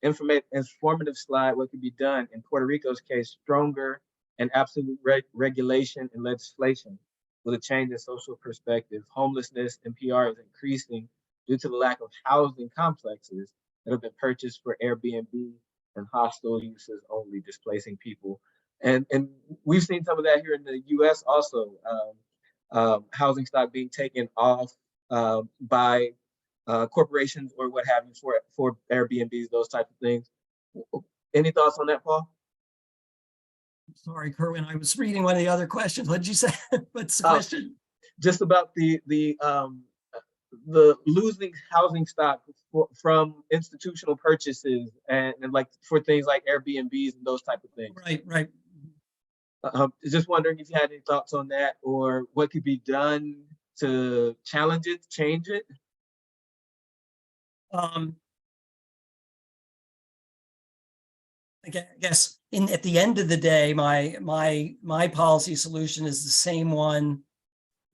informative slide what could be done in Puerto Rico's case, stronger and absolute regulation and legislation with a change in social perspective. Homelessness in PR is increasing due to the lack of housing complexes that have been purchased for Airbnb and hostile uses only, displacing people. And we've seen some of that here in the US also. Housing stock being taken off by corporations or what have you for Airbnbs, those types of things. Any thoughts on that, Paul? Sorry, Kerwin, I was reading one of the other questions. What did you say? What's the question? Just about the losing housing stock from institutional purchases and like for things like Airbnbs and those type of things. Right. Just wondering if you had any thoughts on that or what could be done to challenge it, change it. I guess at the end of the day, my policy solution is the same one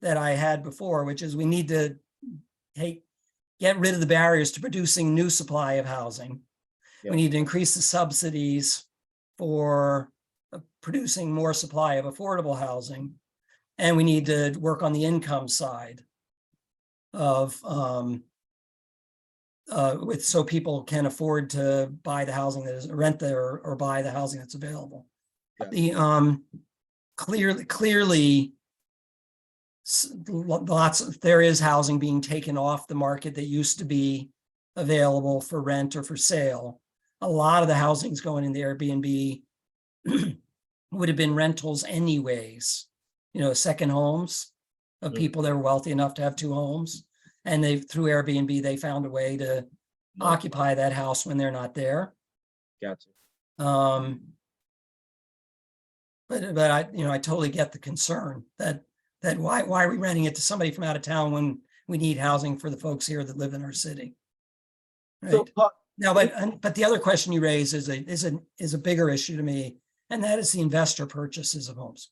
that I had before, which is we need to get rid of the barriers to producing new supply of housing. Yeah. We need to increase the subsidies for producing more supply of affordable housing. And we need to work on the income side of so people can afford to buy the housing that is rent there or buy the housing that's available. Yeah. Clearly there is housing being taken off the market that used to be available for rent or for sale. A lot of the housing's going in the Airbnb would have been rentals anyways, second homes of people that were wealthy enough to have two homes. And through Airbnb, they found a way to occupy that house when they're not there. Gotcha. But I totally get the concern that why are we renting it to somebody from out of town when we need housing for the folks here that live in our city? Right. So, now, but the other question you raise is a bigger issue to me, and that is the investor purchases of homes.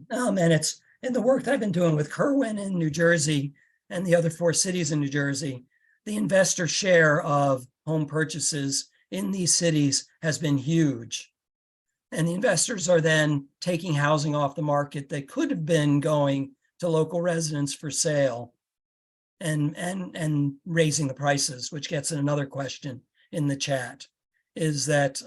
And it's in the work that I've been doing with Kerwin in New Jersey and the other 4 cities in New Jersey, the investor share of home purchases in these cities has been huge. And the investors are then taking housing off the market that could have been going to local residents for sale and raising the prices, which gets in another question in the chat, is that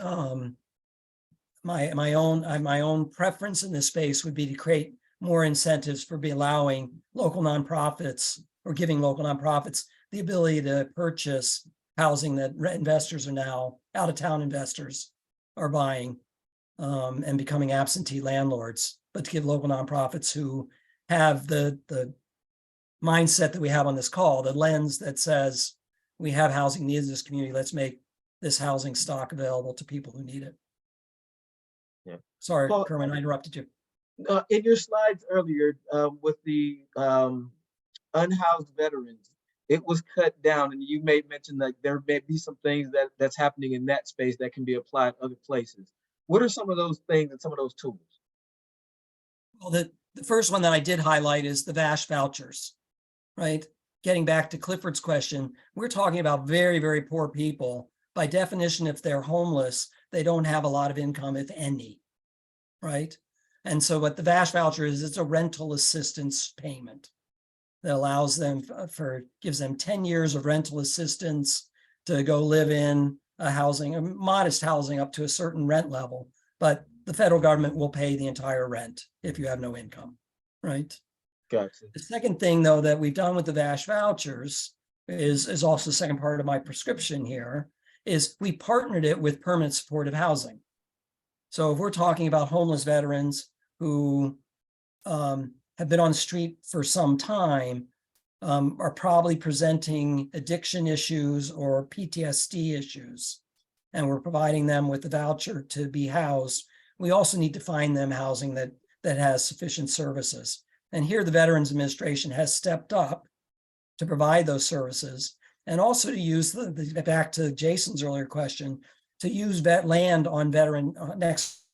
my own preference in this space would be to create more incentives for allowing local nonprofits or giving local nonprofits the ability to purchase housing that investors are now, out-of-town investors are buying and becoming absentee landlords, but to give local nonprofits who have the mindset that we have on this call, the lens that says we have housing needs in this community, let's make this housing stock available to people who need it. Yeah. Sorry, Paul, Kerwin, I interrupted you. In your slides earlier with the unhoused veterans, it was cut down, and you may mention that there may be some things that's happening in that space that can be applied other places. What are some of those things and some of those tools? Well, the first one that I did highlight is the VASH vouchers, right? Getting back to Clifford's question, we're talking about very, very poor people. By definition, if they're homeless, they don't have a lot of income, if any, right? And so what the VASH voucher is, it's a rental assistance payment that allows them gives them 10 years of rental assistance to go live in a modest housing up to a certain rent level, but the federal government will pay the entire rent if you have no income, right? Gotcha. The second thing, though, that we've done with the VASH vouchers is also the second part of my prescription here, is we partnered it with permanent supportive housing. So if we're talking about homeless veterans who have been on the street for some time, are probably presenting addiction issues or PTSD issues, and we're providing them with the voucher to be housed, we also need to find them housing that has sufficient services. And here the Veterans Administration has stepped up to provide those services, and also to use back to Jason's earlier question, to use land on veteran next.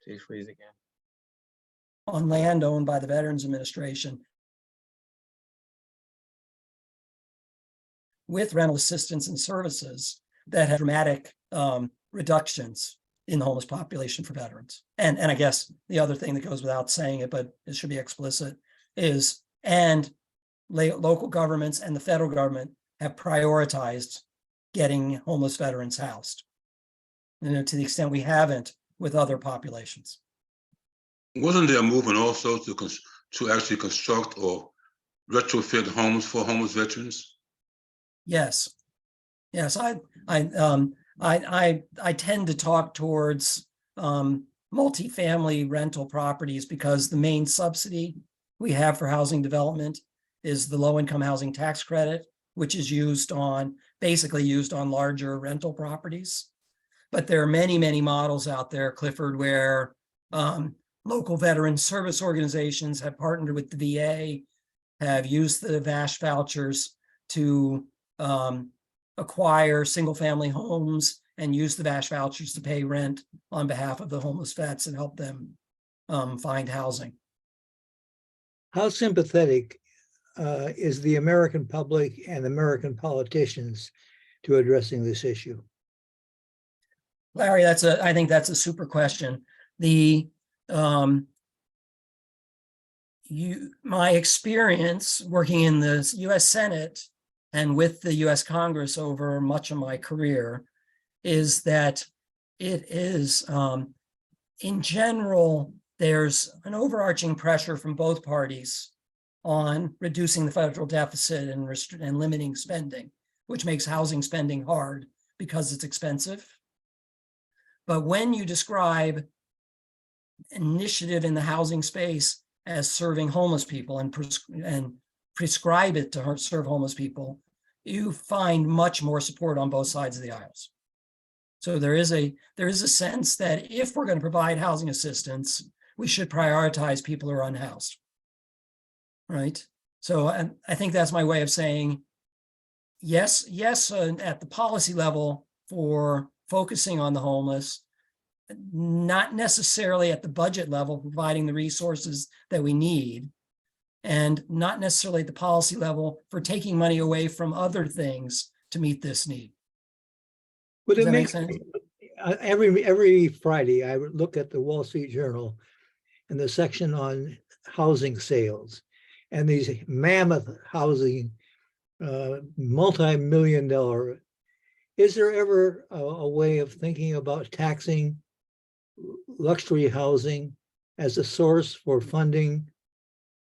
Please freeze again. On land owned by the Veterans Administration with rental assistance and services that have dramatic reductions in the homeless population for veterans. And I guess the other thing that goes without saying it, but it should be explicit, is local governments and the federal government have prioritized getting homeless veterans housed, to the extent we haven't with other populations. Wasn't there a movement also to actually construct or retrofit homes for homeless veterans? Yes, I tend to talk towards multifamily rental properties because the main subsidy we have for housing development is the low-income housing tax credit, which is basically used on larger rental properties. But there are many, many models out there, Clifford, where local veteran service organizations have partnered with the VA, have used the VASH vouchers to acquire single-family homes and use the VASH vouchers to pay rent on behalf of the homeless vets and help them find housing. How sympathetic is the American public and American politicians to addressing this issue? Larry, I think that's a super question. My experience working in the U.S. Senate and with the U.S. Congress over much of my career is that it is, in general, there's an overarching pressure from both parties on reducing the federal deficit and limiting spending, which makes housing spending hard because it's expensive. But when you describe initiative in the housing space as serving homeless people and prescribe it to serve homeless people, you find much more support on both sides of the aisles. So there is a sense that if we're going to provide housing assistance, we should prioritize people who are unhoused, right? So I think that's my way of saying yes, at the policy level for focusing on the homeless, not necessarily at the budget level, providing the resources that we need, and not necessarily at the policy level for taking money away from other things to meet this need. Would Does it that make make sense? Every Friday, I would look at the Wall Street Journal and the section on housing sales and these mammoth housing, multi-million-dollar. Is there ever a way of thinking about taxing luxury housing as a source for funding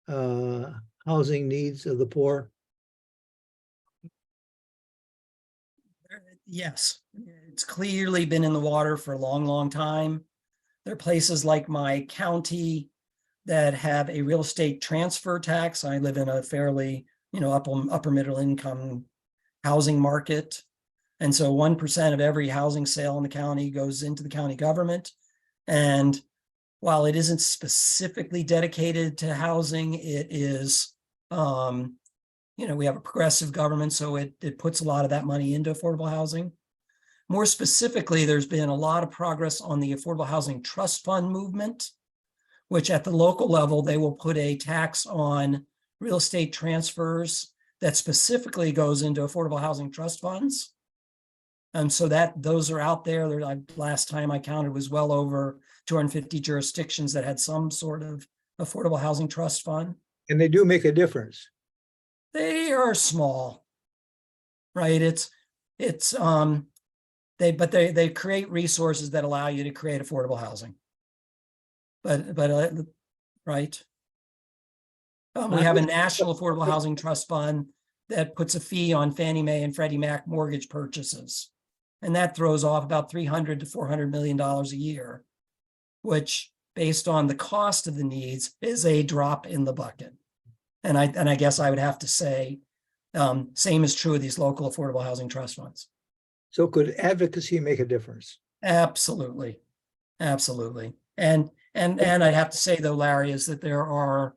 housing needs of the poor? Yes, it's clearly been in the water for a long, long time. There are places like my county that have a real estate transfer tax. I live in a fairly, upper middle income housing market. And so 1% of every housing sale in the county goes into the county government. And while it isn't specifically dedicated to housing, it is, we have a progressive government, so it puts a lot of that money into affordable housing. More specifically, there's been a lot of progress on the Affordable Housing Trust Fund movement, which at the local level, they will put a tax on real estate transfers that specifically goes into affordable housing trust funds. So those are out there. Last time I counted was well over 250 jurisdictions that had some sort of affordable housing trust fund. And they do make a difference. They are small, right? They create resources that allow you to create affordable housing. Right. We have a national affordable housing trust fund that puts a fee on Fannie Mae and Freddie Mac mortgage purchases. And that throws off about $300 to $400 million a year, which based on the cost of the needs is a drop in the bucket. And I guess I would have to say, same is true of these local affordable housing trust funds. So could advocacy make a difference? Absolutely. Absolutely. And I'd have to say though, Larry, is that there are,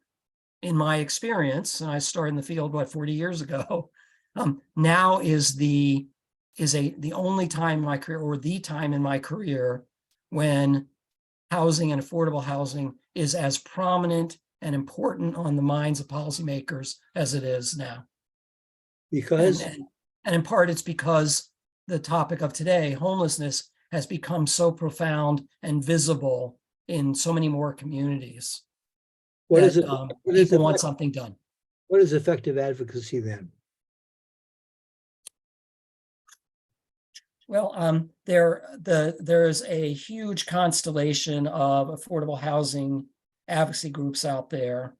in my experience, and I started in the field, 40 years ago, now is the only time in my career, or the time in my career, when housing and affordable housing is as prominent and important on the minds of policymakers as it is now. Because And in part, it's because the topic of today, homelessness, has become so profound and visible in so many more communities. what is that, it? People want something done. What is effective advocacy then? Well, there's a huge constellation of affordable housing advocacy groups out there,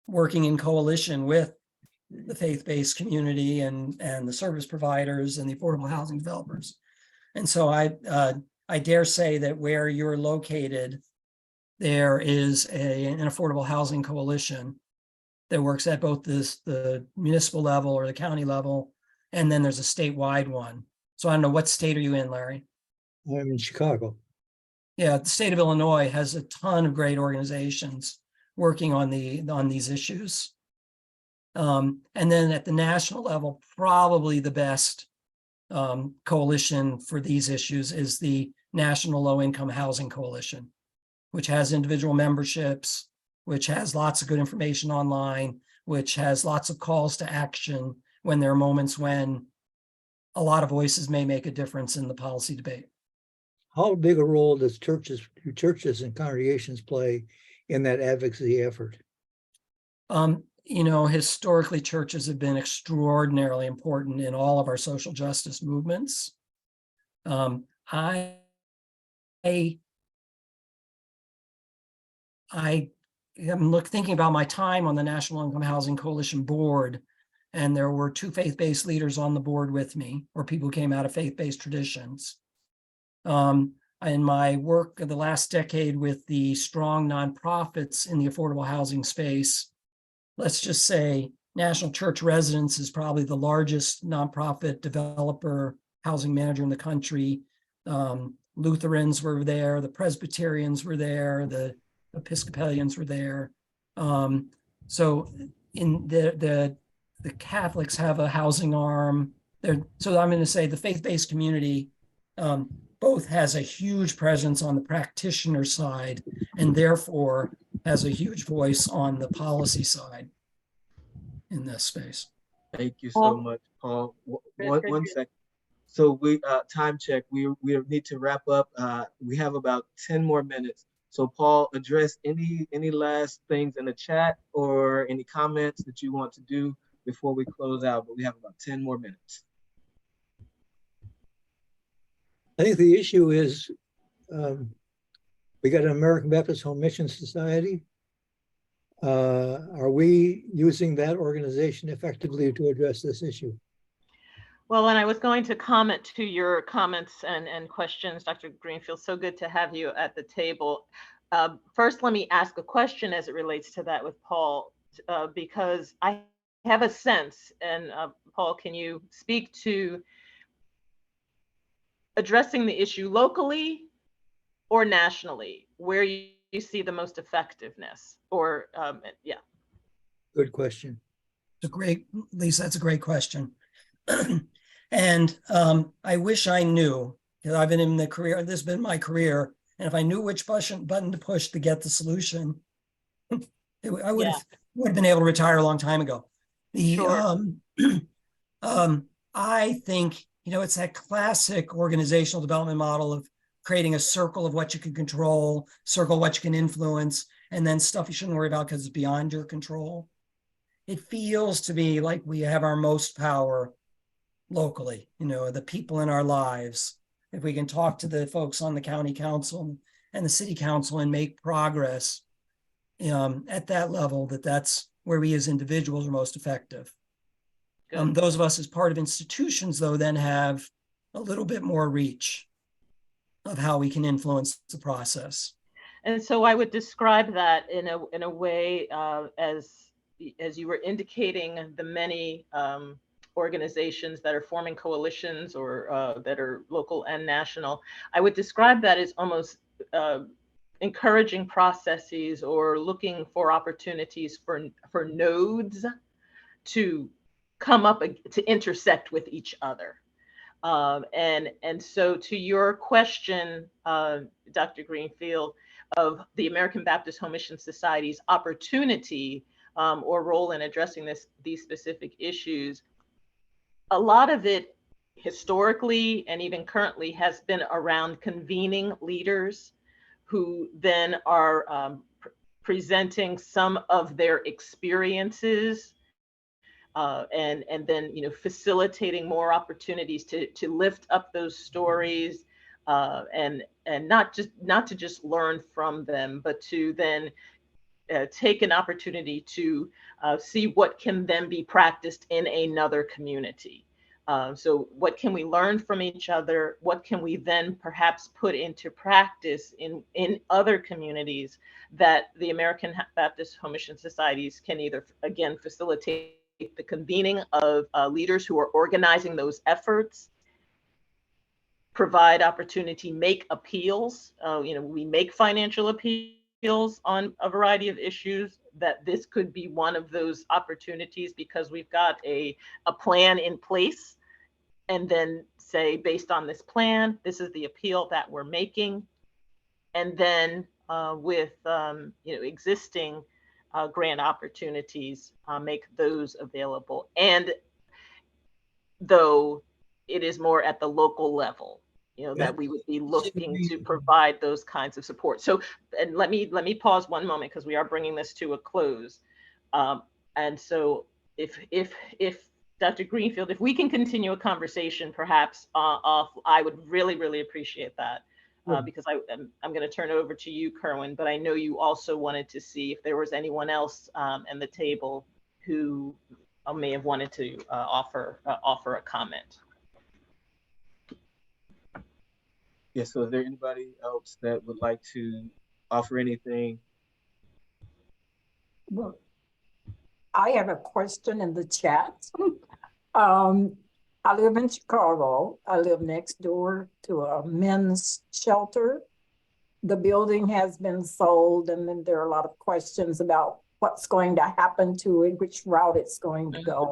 working in coalition with the faith-based community and the service providers and the affordable housing developers. And so I dare say that where you're located, there is an affordable housing coalition that works at both the municipal level or the county level, and then there's a statewide one. So I don't know, what state are you in, Larry? I'm in Chicago. Yeah, the state of Illinois has a ton of great organizations working on these issues. And then at the national level, probably the best coalition for these issues is the National Low Income Housing Coalition, which has individual memberships, which has lots of good information online, which has lots of calls to action when there are moments when a lot of voices may make a difference in the policy debate. How big a role does churches and congregations play in that advocacy effort? Historically, churches have been extraordinarily important in all of our social justice movements. I'm thinking about my time on the National Income Housing Coalition board, and there were two faith-based leaders on the board with me, or people who came out of faith-based traditions. In my work of the last decade with the strong nonprofits in the affordable housing space, let's just say National Church Residence is probably the largest nonprofit developer housing manager in the country. Lutherans were there, the Presbyterians were there, the Episcopalians were there. So in the Catholics have a housing arm there. So I'm going to say the faith-based community both has a huge presence on the practitioner side and therefore has a huge voice on the policy side in this space. Thank you so much, Paul. One second. So we time check. We need to wrap up. We have about 10 more minutes. So Paul, address any last things in the chat or any comments that you want to do before we close out. But we have about 10 more minutes. I think the issue is we got an American Baptist Home Mission Society. Are we using that organization effectively to address this issue? Well, and I was going to comment to your comments and questions, Dr. Greenfield. So good to have you at the table. First, let me ask a question as it relates to that with Paul, because I have a sense, and Paul, can you speak to addressing the issue locally or nationally, where you see the most effectiveness? Or yeah. Good question. Lisa, that's a great question. And I wish I knew, because I've been in the career, this has been my career, and if I knew which button to push to get the solution, I would have been able to retire a long time ago. I think, it's that classic organizational development model of creating a circle of what you can control, circle of what you can influence, and then stuff you shouldn't worry about because it's beyond your control. It feels to me like we have our most power locally, the people in our lives. If we can talk to the folks on the county council and the city council and make progress at that level, that's where we as individuals are most effective. Those of us as part of institutions, though, then have a little bit more reach of how we can influence the process. And so I would describe that in a way as you were indicating the many organizations that are forming coalitions or that are local and national. I would describe that as almost encouraging processes or looking for opportunities for nodes to come up to intersect with each other. And so to your question, Dr. Greenfield, of the American Baptist Home Mission Society's opportunity or role in addressing these specific issues, a lot of it historically and even currently has been around convening leaders who then are presenting some of their experiences and then facilitating more opportunities to lift up those stories and not to just learn from them, but to then take an opportunity to see what can then be practiced in another community. So what can we learn from each other? What can we then perhaps put into practice in other communities that the American Baptist Home Mission Societies can either, again, facilitate the convening of leaders who are organizing those efforts, provide opportunity, make appeals. We make financial appeals on a variety of issues, that this could be one of those opportunities because we've got a plan in place, and then say, based on this plan, this is the appeal that we're making. And then with existing grant opportunities, make those available. And though it is more at the local level, that we would be looking to provide those kinds of support. So, and let me pause one moment because we are bringing this to a close. And so if Dr. Greenfield, if we can continue a conversation perhaps off, I would really, really appreciate that. Because I'm going to turn it over to you, Kerwin, but I know you also wanted to see if there was anyone else at the table who may have wanted to offer a comment. Yes, so is there anybody else that would like to offer anything? Well, I have a question in the chat. I live in Chicago. I live next door to a men's shelter. The building has been sold, and then there are a lot of questions about what's going to happen to it, which route it's going to go,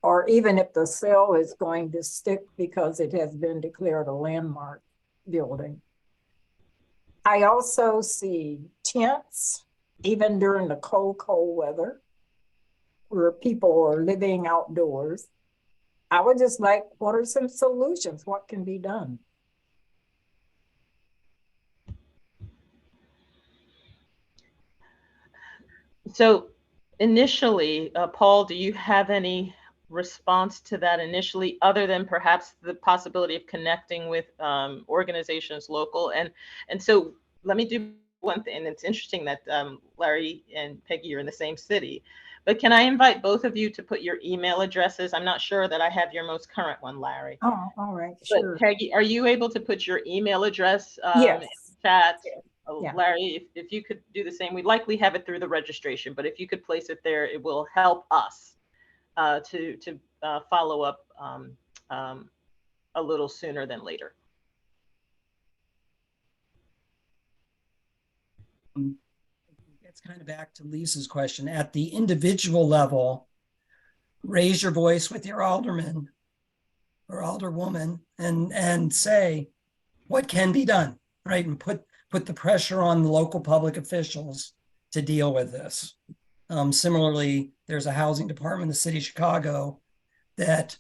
or even if the sale is going to stick because it has been declared a landmark building. I also see tents, even during the cold weather, where people are living outdoors. I would just like, what are some solutions? What can be done? So initially, Paul, do you have any response to that initially, other than perhaps the possibility of connecting with organizations local? And so let me do one thing, and it's interesting that Larry and Peggy are in the same city. But can I invite both of you to put your email addresses? I'm not sure that I have your most current one, Larry. Oh, all right, sure. But Peggy, are you able to put your email address yes. in the chat? Yeah. Larry, if you could do the same, we'd likely have it through the registration, but if you could place it there, it will help us to follow up a little sooner than later. It's kind of back to Lisa's question. At the individual level, raise your voice with your alderman or alderwoman and say what can be done, right? And put the pressure on the local public officials to deal with this. Similarly, there's a housing department in the city of Chicago that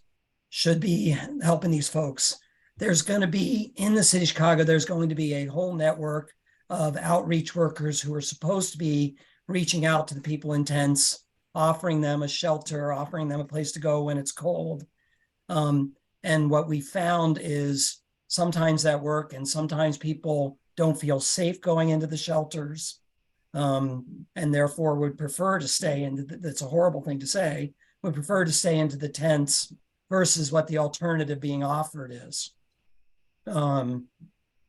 should be helping these folks. There's going to be, in the city of Chicago, there's going to be a whole network of outreach workers who are supposed to be reaching out to the people in tents, offering them a shelter, offering them a place to go when it's cold. And what we found is sometimes that work, and sometimes people don't feel safe going into the shelters, and therefore would prefer to stay in. That's a horrible thing to say. Would prefer to stay into the tents versus what the alternative being offered is.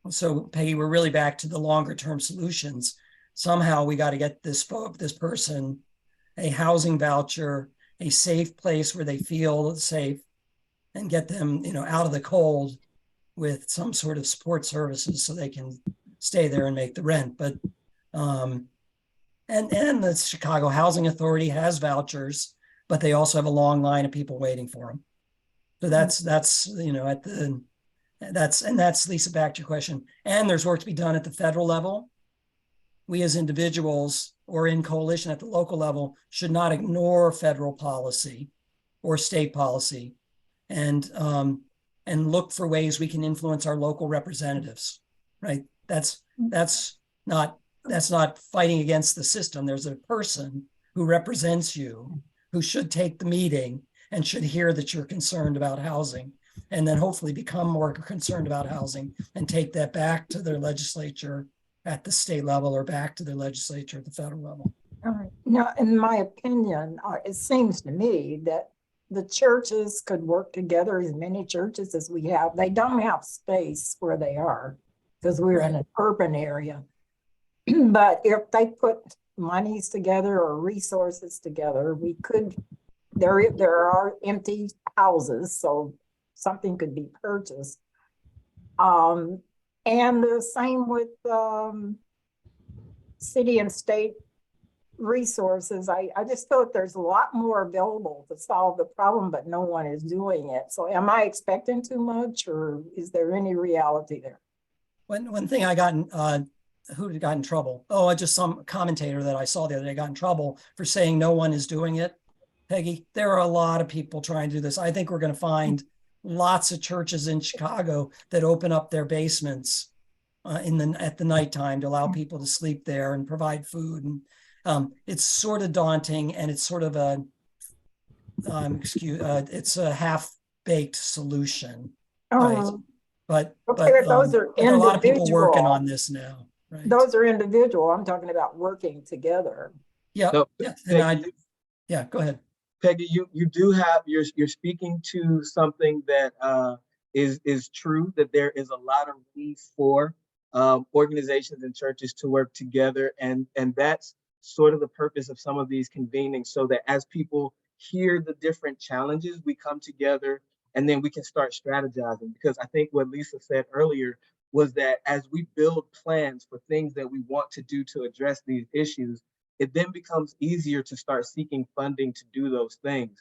So Peggy, we're really back to the longer term solutions. Somehow we got to get this person a housing voucher, a safe place where they feel safe, and get them, out of the cold with some sort of support services so they can stay there and make the rent. But and the Chicago Housing Authority has vouchers, but they also have a long line of people waiting for them. So that's you know, that's Lisa, back to your question. And there's work to be done at the federal level. We as individuals or in coalition at the local level should not ignore federal policy or state policy, and look for ways we can influence our local representatives. Right? That's not fighting against the system. There's a person who represents you who should take the meeting and should hear that you're concerned about housing, and then hopefully become more concerned about housing and take that back to their legislature at the state level or back to their legislature at the federal level. All right. Now, in my opinion, it seems to me that the churches could work together, as many churches as we have. They don't have space where they are because we're in an urban area. But if they put monies together or resources together, we could, there are empty houses, so something could be purchased. And the same with city and state resources. I just thought there's a lot more available to solve the problem, but no one is doing it. So am I expecting too much, or is there any reality there? One thing I got in, who got in trouble? Oh, just some commentator that I saw the other day got in trouble for saying no one is doing it. Peggy, there are a lot of people trying to do this. I think we're going to find lots of churches in Chicago that open up their basements at the nighttime to allow people to sleep there and provide food. And it's sort of daunting, and it's sort of a it's a half-baked solution. Right? But those are there are a lot of people working on this now. Right? Those are individual. I'm talking about working together. Yeah. No, Peggy, yeah. Go ahead. Peggy, you do have, you're speaking to something that is true, that there is a lot of need for organizations and churches to work together, and that's sort of the purpose of some of these convenings, so that as people hear the different challenges, we come together and then we can start strategizing. Because I think what Lisa said earlier was that as we build plans for things that we want to do to address these issues, it then becomes easier to start seeking funding to do those things.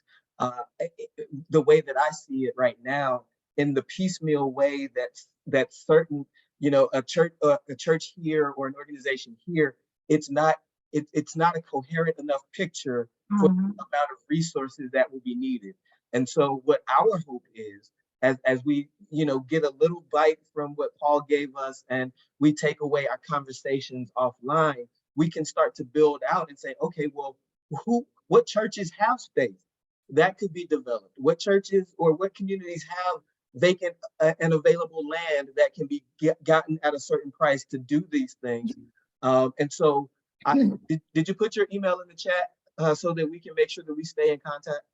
The way that I see it right now, in the piecemeal way that certain, a church here or an organization here, it's not a coherent enough picture for the amount of resources that will be needed. And so what our hope is, as we, get a little bite from what Paul gave us and we take away our conversations offline, we can start to build out and say, okay, well, what churches have space that could be developed? What churches or what communities have vacant and available land that can be gotten at a certain price to do these things? And so did you put your email in the chat so that we can make sure that we stay in contact?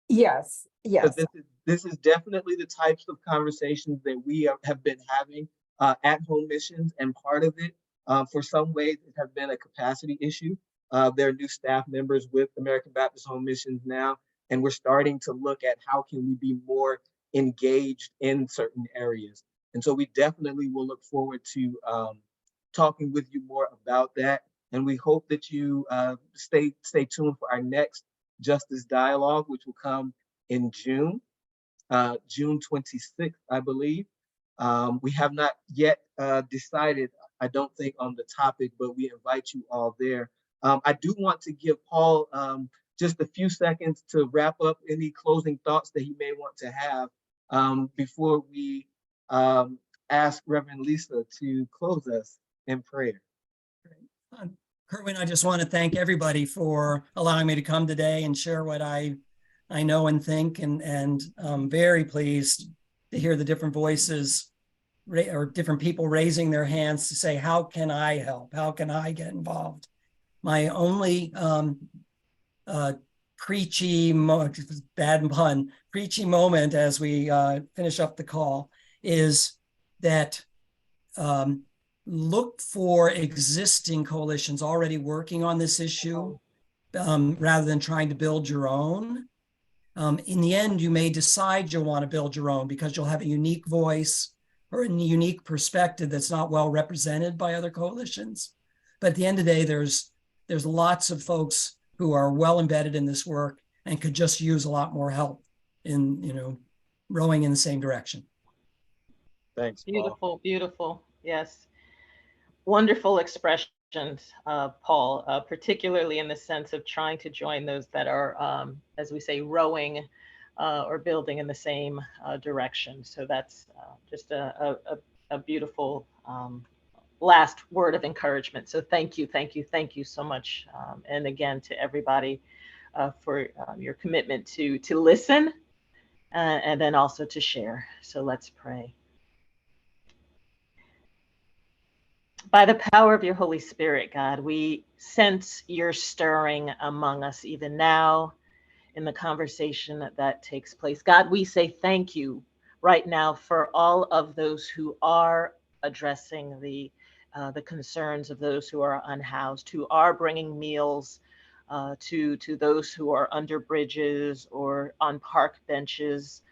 Yes. This is definitely the types of conversations that we have been having at Home Missions, and part of it, for some ways, it has been a capacity issue. There are new staff members with American Baptist Home Missions now, and we're starting to look at how can we be more engaged in certain areas. And so we definitely will look forward to talking with you more about that. And we hope that you stay tuned for our next Justice Dialogue, which will come in June 26th, I believe. We have not yet decided, I don't think, on the topic, but we invite you all there. I do want to give Paul just a few seconds to wrap up any closing thoughts that he may want to have before we ask Reverend Lisa to close us in prayer. Kerwin, I just want to thank everybody for allowing me to come today and share what I know and think, and I'm very pleased to hear the different voices or different people raising their hands to say, how can I help? How can I get involved? My only preachy, bad pun, preachy moment as we finish up the call is that look for existing coalitions already working on this issue rather than trying to build your own. In the end, you may decide you'll want to build your own because you'll have a unique voice, or a unique perspective that's not well represented by other coalitions. But at the end of the day, there's lots of folks who are well embedded in this work and could just use a lot more help in, rowing in the same direction. Thanks, Paul. Beautiful, beautiful. Yes. Wonderful expressions, Paul, particularly in the sense of trying to join those that are, as we say, rowing or building in the same direction. So that's just a beautiful last word of encouragement. So thank you so much. And again, to everybody for your commitment to listen and then also to share. So let's pray. By the power of your Holy Spirit, God, we sense your stirring among us even now in the conversation that takes place. God, we say thank you right now for all of those who are addressing the concerns of those who are unhoused, who are bringing meals to those who are under bridges or on park benches,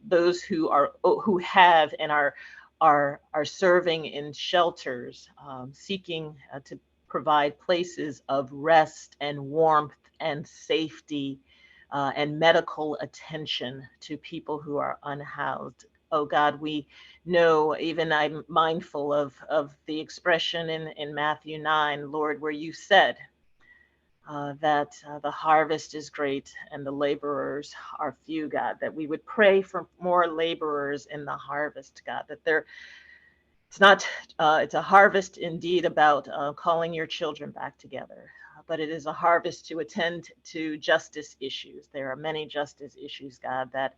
those who have and are serving in shelters, seeking to provide places of rest and warmth and safety and medical attention to people who are unhoused. Oh God, we know, even I'm mindful of the expression in Matthew 9, Lord, where you said that the harvest is great and the laborers are few, God, that we would pray for more laborers in the harvest, God, that it's a harvest indeed about calling your children back together, but it is a harvest to attend to justice issues. There are many justice issues, God, that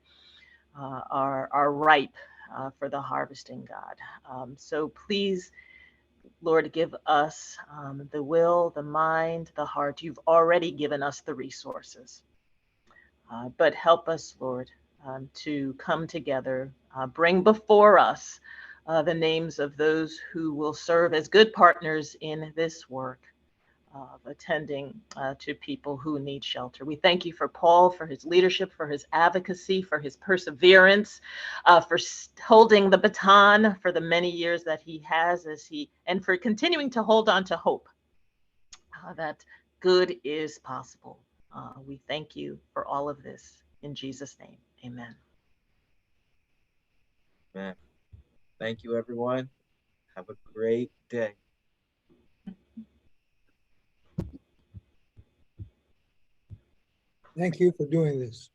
are ripe for the harvesting, God. So please, Lord, give us the will, the mind, the heart. You've already given us the resources, but help us, Lord, to come together, bring before us the names of those who will serve as good partners in this work of attending to people who need shelter. We thank you for Paul, for his leadership, for his advocacy, for his perseverance, for holding the baton for the many years that he has and for continuing to hold on to hope that good is possible. We thank you for all of this in Jesus' name. Amen. Man, thank you, everyone. Have a great day. Thank you for doing this.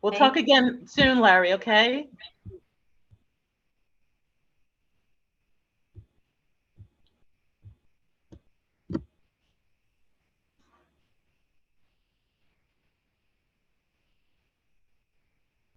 We'll talk again soon, Larry, okay?